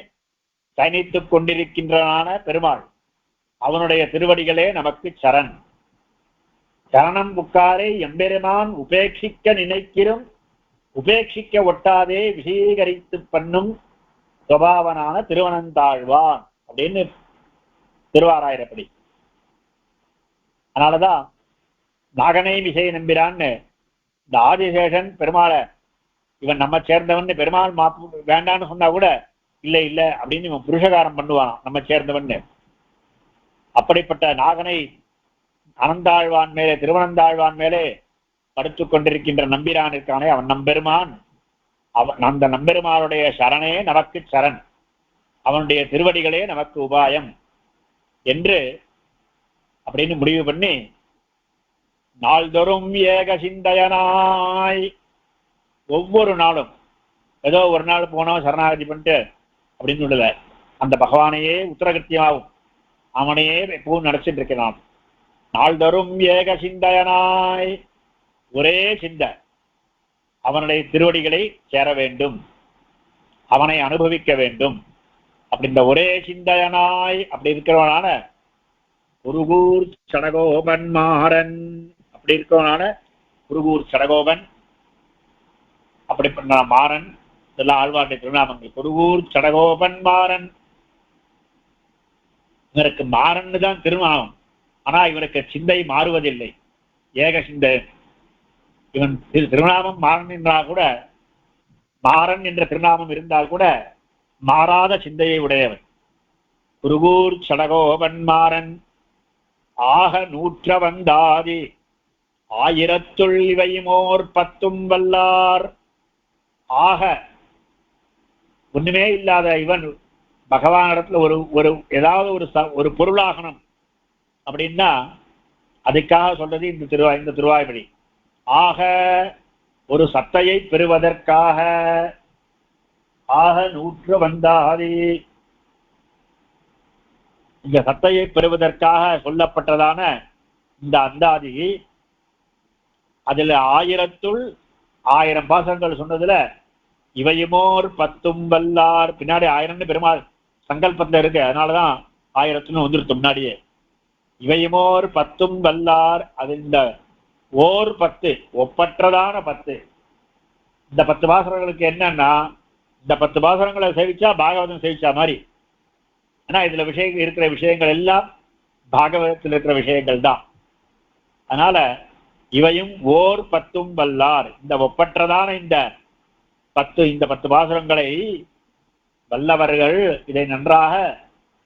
Speaker 1: பயணித்துக் கொண்டிருக்கின்றனான பெருமாள், அவனுடைய திருவடிகளே நமக்கு சரண். சரணம் புக்காரை எம்பெருமான் உபேட்சிக்க நினைக்கிறோம், உபேட்சிக்க ஒட்டாதே விஷீகரித்து பண்ணும் சுபாவனான திருவனந்தாழ்வான் அப்படின்னு திருவாராயிரப்படி. அதனாலதான் நாகனை மிசை நம்பிரான்னு இந்த ஆதிசேஷன் பெருமாளை இவன் நம்ம சேர்ந்தவன் பெருமாள் வேண்டான்னு சொன்னா கூட இல்லை இல்லை அப்படின்னு இவன் புருஷகாரம் பண்ணுவான் நம்ம சேர்ந்தவன். அப்படிப்பட்ட நாகனை அனந்தாழ்வான் மேலே, திருவனந்தாழ்வான் மேலே படுத்துக் கொண்டிருக்கின்ற நம்பிரான் இருக்கானே, அவன் நம்பெருமான். அந்த நம்பெருமானுடைய சரணே நமக்கு சரண், அவனுடைய திருவடிகளே நமக்கு உபாயம் என்று அப்படின்னு முடிவு பண்ணி, நாள்தோறும் ஏக சிந்தையனாய், ஒவ்வொரு நாளும் ஏதோ ஒரு நாள் போனோம் சரணாகதி பண்ணிட்டு அப்படின்னு சொல்லல, அந்த பகவானையே உத்தரகிருத்தியமாகும், அவனையே எப்பவும் நினைச்சிட்டு இருக்கிறான். நாள்தோறும் ஏக சிந்தையனாய், ஒரே சிந்தை, அவனுடைய திருவடிகளை சேர வேண்டும், அவனை அனுபவிக்க வேண்டும். அப்படி இந்த ஒரே சிந்தையனாய் அப்படி இருக்கிறவனான குருகூர் சடகோபன் மாறன், அப்படி இருக்கிறவனான குருகூர் சடகோபன், அப்படிப்பட்ட மாறன், இதெல்லாம் ஆழ்வாருடைய திருநாமங்கள். குருகூர் சடகோபன் மாறன், இவருக்கு மாறன்னு தான் திருநாமம், ஆனா இவருக்கு சிந்தை மாறுவதில்லை, ஏக சிந்தை. இவன் திருநாமம் மாறன் என்றால் கூட, மாறன் என்ற திருநாமம் இருந்தால் கூட மாறாத சிந்தையை உடையவன். குருகூர் சடகோபன் மாறன் ஆக நூற்ற வந்தாதி ஆயிரத்துள் இவையுமோர் பத்தும் வல்லார். ஆக ஒண்ணுமே இல்லாத இவன் பகவானிடத்துல ஒரு ஏதாவது ஒரு பொருளாகணும் அப்படின்னா அதுக்காக சொல்றது இந்த திருவாய்மொழி. ஆக ஒரு சத்தையை பெறுவதற்காக, ஆக நூற்று வந்தாதி, இந்த சத்தையை பெறுவதற்காக சொல்லப்பட்டதான இந்த அந்தாதி, அதுல ஆயிரத்துள் 1000 பாசங்கள் சொன்னதுல இவையுமோர் பத்தும் வல்லார், பின்னாடி 1000 பெருமாள் சங்கல்பத்துல இருக்கு, அதனாலதான் 1000 வந்துருத்து முன்னாடியே. இவையுமோர் பத்தும் வல்லார், அது இந்த ஓர் 10 ஒப்பற்றதான 10. இந்த 10 பாசனங்களுக்கு என்னன்னா, இந்த 10 பாசனங்களை சேவிச்சா பாகவதம் சேவிச்சா மாதிரி. ஆனா இதுல இருக்கிற விஷயங்கள் எல்லாம் பாகவதத்தில் இருக்கிற விஷயங்கள் தான். அதனால இவையும் ஓர் 10 வல்லார், இந்த ஒப்பற்றதான இந்த 10 பாசுரங்களை வல்லவர்கள், இதை நன்றாக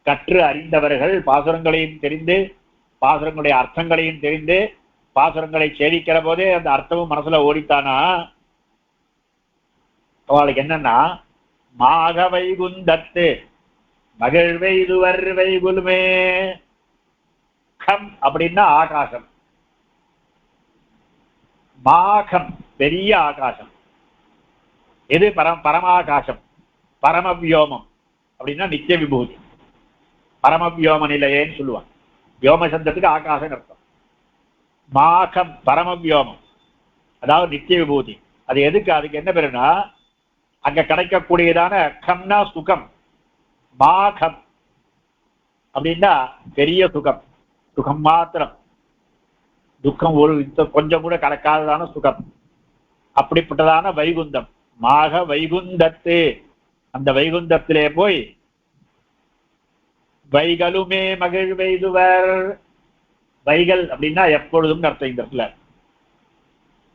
Speaker 1: கற்று அறிந்தவர்கள், பாசுரங்களையும் தெரிந்து பாசுரங்களுடைய அர்த்தங்களையும் தெரிந்து பாசுரங்களை சேவிக்கிற போதே அந்த அர்த்தமும் மனசுல ஓடித்தானா அவளுக்கு என்னன்னா, மாக வைகுந்தத்து மகிழ்வெய்துவர் வைகுலுமே. கம் அப்படின்னா ஆகாசம், மாகம் பெரிய ஆகாசம், எது பரமாகாசம், பரமவியோமம் அப்படின்னா நித்திய விபூதி. பரமவியோம நிலையேன்னு சொல்லுவாங்க. வியோம சப்தத்துக்கு ஆகாசம் அர்த்தம். மாகம் பரமவியோமம், அதாவது நித்திய விபூதி. அது எதுக்கு? அதுக்கு என்ன பேருன்னா, அங்க கிடைக்கக்கூடியதான கம்னா சுகம். மாகம் அப்படின்னா பெரிய சுகம், சுகம் மாத்திரம், துக்கம் ஒரு கொஞ்சம் கூட கலக்காததான சுகம். அப்படிப்பட்டதான வைகுந்தம், மாக வைகுந்தத்து. அந்த வைகுந்தத்திலே போய் வைகளுமே மகிழ் வைதுவர். வைகள் அப்படின்னா எப்பொழுதும் அர்த்தம். இந்த இடத்துல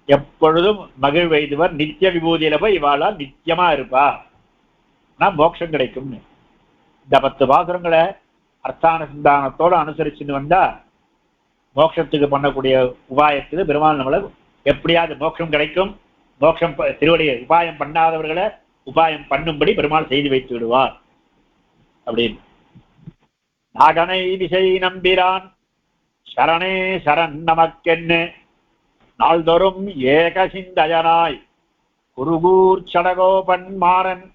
Speaker 1: எப்பொழுதும் மகிழ் வைதுவர், நித்திய விபூதியில போய் இவாளா நித்தியமா இருப்பா, ஆனா மோட்சம் கிடைக்கும்னு. இந்த 10 பாசுரங்களை அர்த்தான சிந்தானத்தோட அனுசரிச்சுன்னு வந்தா மோட்சத்துக்கு பண்ணக்கூடிய உபாயத்துக்கு பெருமாள் நம்மள எப்படியாவது மோட்சம் கிடைக்கும். மோட்சம் திருவடியை உபாயம் பண்ணாதவர்களை உபாயம் பண்ணும்படி பெருமாள் செய்து வைத்து விடுவார் அப்படின்னு. நாகனை விசை நம்பிரான் சரணே சரண் நமக்கென்னு நாள்தோறும் ஏக சிந்தயனாய் குருகூர் சடகோபன் மாறன்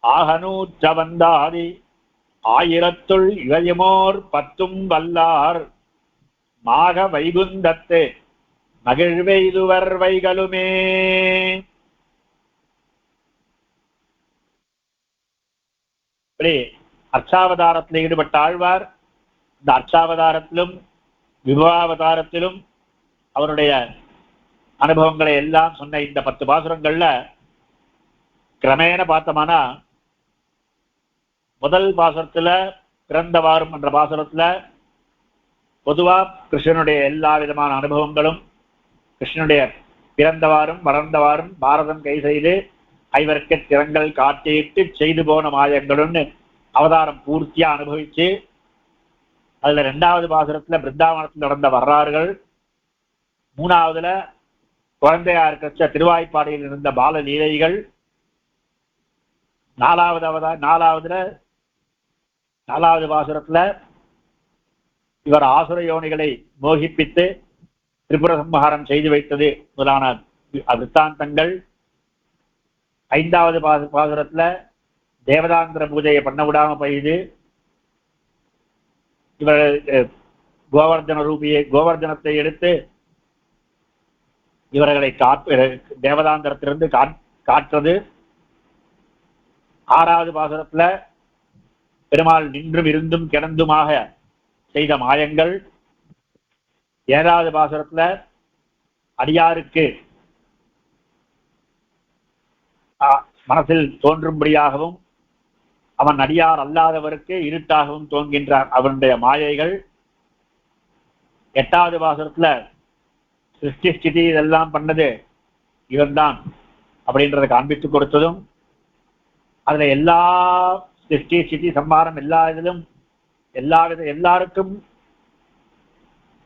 Speaker 1: ஆகநூற்ற வந்தாதி ஆயிரத்துள் இளையமோர் 10 வல்லார் மாக வைகுந்தத்து மகிழ்வெய்துவர் வைகளுமே. அர்ச்சாவதாரத்தில் ஈடுபட்ட ஆழ்வார் இந்த அர்ச்சாவதாரத்திலும் விபவாவதாரத்திலும் அவருடைய அனுபவங்களை எல்லாம் சொன்ன இந்த 10 பாசுரங்கள்ல கிரமேண பார்த்தோம்னா, முதல் பாசுரத்துல பிறந்தவாறும் என்ற பாசுரத்துல பொதுவா கிருஷ்ணனுடைய எல்லா விதமான அனுபவங்களும், கிருஷ்ணனுடைய பிறந்தவாறும் வளர்ந்தவாறும் பாரதம் கை செய்து ஐவர்க்கு திறங்கள் காட்டிட்டு செய்து போன மாயங்களும்னு அவதாரம் பூர்த்தியா அனுபவிச்சு, அதுல 2வது பாசுரத்துல பிருந்தாவனத்தில் நடந்த வரலாறுகள், 3வதுல குழந்தையா இருக்க திருவாய்ப்பாடியில் இருந்த பால லீலைகள், 4வது பாசுரத்துல இவர் ஆசுர யோனிகளை மோகிப்பித்து திரிபுர சம்ஹாரம் செய்து வைத்தது முதலான விற்த்தாந்தங்கள், 5வது பாசுரத்துல தேவதாந்திர பூஜையை பண்ண விடாம போயுது இவர் கோவர்தன ரூபியை கோவர்தனத்தை எடுத்து இவர்களை தேவதாந்திரத்திலிருந்து காற்றது. 6வது பாசுரத்துல பெருமாள் நின்றும் இருந்தும் கிடந்துமாக செய்த மாயங்கள், 7வது பாசுரத்துல அடியாருக்கு மனசில் தோன்றும்படியாகவும் அவன் அடியார் அல்லாதவருக்கு இருட்டாகவும் தோன்கின்றான் அவனுடைய மாயைகள், 8வது பாசுரத்துல சிருஷ்டி ஸ்திதி இதெல்லாம் பண்ணது இவன்தான் அப்படின்றத காண்பித்துக் கொடுத்ததும், அதுல எல்லா சிருஷ்டி ஸ்திதி சம்ஹாரம் எல்லா இதிலும் எல்லாருக்கும்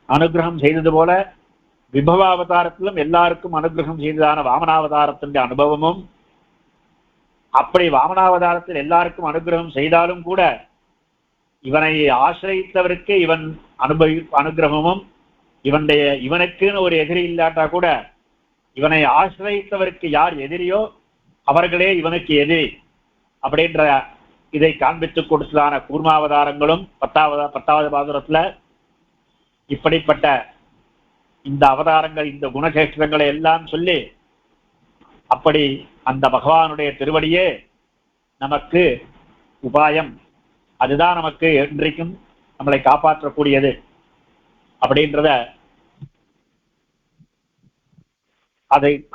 Speaker 1: அனுகிரகம் செய்தது போல விபவாவதாரத்திலும் எல்லாருக்கும் அனுகிரகம் செய்ததான வாமனாவதாரத்தின் அனுபவமும், அப்படி வாமனாவதாரத்தில் எல்லாருக்கும் அனுகிரகம் செய்தாலும் கூட இவனை ஆசிரியத்தவருக்கு இவன் அனுகிரகமும், இவனுக்குன்னு ஒரு எதிரி இல்லாட்டா கூட இவனை ஆசிரியத்தவருக்கு யார் எதிரியோ அவர்களே இவனுக்கு எதிரி அப்படின்ற இதை காண்பித்துக் கொடுத்ததான கூர்மாவதாரங்களும் 10வது பாசுரத்துல இப்படிப்பட்ட இந்த அவதாரங்கள், இந்த குணசேஷ்டங்களை எல்லாம் சொல்லி, அப்படி அந்த பகவானுடைய திருவடியே நமக்கு உபாயம், அதுதான் நமக்கு என்றைக்கும் நம்மளை காப்பாற்றக்கூடியது அப்படின்றத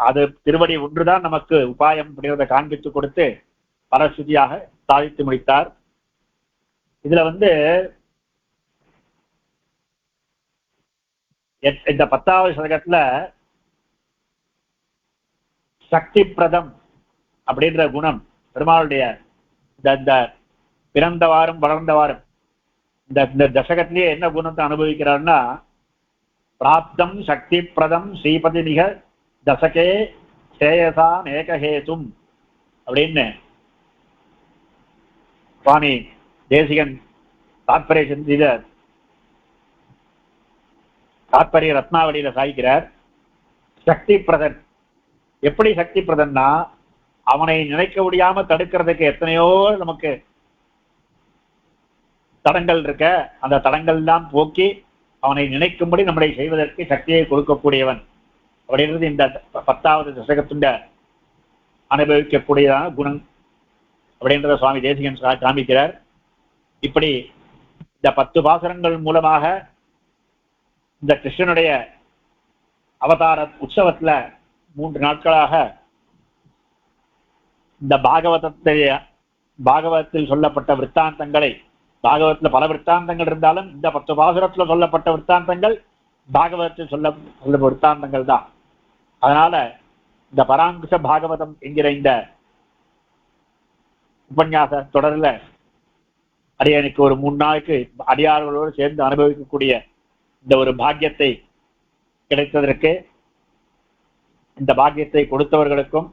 Speaker 1: அது திருவடி ஒன்றுதான் நமக்கு உபாயம் அப்படின்றத காண்பித்துக் கொடுத்து பலஸ்ருதியாக சாதித்து முடித்தார். இதுல இந்த 10வது சதகத்துல சக்தி பிரதம் அப்படின்ற குணம் பெருமாளுடைய இந்த பிறந்தவாறும் வளர்ந்தவாறும் இந்த தசகத்திலேயே என்ன குணத்தை அனுபவிக்கிறார்னா, பிராப்தம் சக்தி பிரதம் ஸ்ரீபதி மிக தசகே சேயசா மேகஹேதும் அப்படின்னு சுவாமி தேசிகன் தாத்பரிய ரத்னாவளியில சாய்க்கிறார். சக்தி பிரதன் எப்படி சக்தி பிரதன்னா, அவனை நினைக்க முடியாம தடுக்கிறதுக்கு எத்தனையோ நமக்கு தடங்கள் இருக்க, அந்த தடங்கள் எல்லாம் போக்கி அவனை நினைக்கும்படி நம்மளை செய்வதற்கு சக்தியை கொடுக்கக்கூடியவன் அப்படின்றது இந்த 10வது தசகத்துண்ட அனுபவிக்கக்கூடியதான குணம் அப்படின்றத சுவாமி தேசிகன் காமிக்கிறார். இப்படி இந்த 10 பாசுரங்கள் மூலமாக இந்த கிருஷ்ணனுடைய அவதார உற்சவத்துல 3 நாட்களாக இந்த பாகவதத்தில் சொல்லப்பட்ட விற்த்தாந்தங்களை, பாகவதத்துல பல விற்த்தாந்தங்கள் இருந்தாலும் இந்த 10 பாசுரத்துல சொல்லப்பட்ட விற்த்தாந்தங்கள் பாகவதத்தில் சொல்ல விற்த்தாந்தங்கள் தான். அதனால இந்த பராங்குஷ பாகவதம் என்கிற இந்த உபன்யாச தொடர்ல அடியனுக்கு ஒரு 3 நாளைக்கு அடியார்களோடு சேர்ந்து அனுபவிக்கக்கூடிய இந்த ஒரு பாக்கியத்தை கிடைத்ததற்கு, இந்த பாக்கியத்தை கொடுத்தவர்களுக்கும்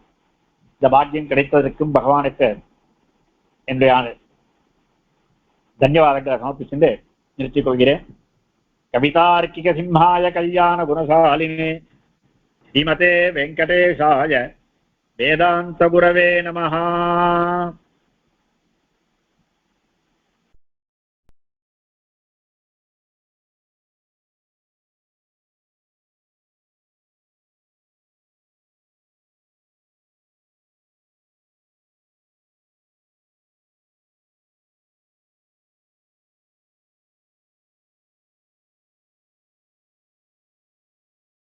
Speaker 1: இந்த பாக்கியம் கிடைத்ததற்கும் பகவானுக்கு என்னுடைய தன்யவாதங்களை சமர்ப்பிச்சு நிறுத்திக் கொள்கிறேன். கவிதார்க்கிக சிம்ஹாய கல்யாண குணசாலினே ஸ்ரீமதே வெங்கடேஷாய வேதாந்த குரவே நமஹ.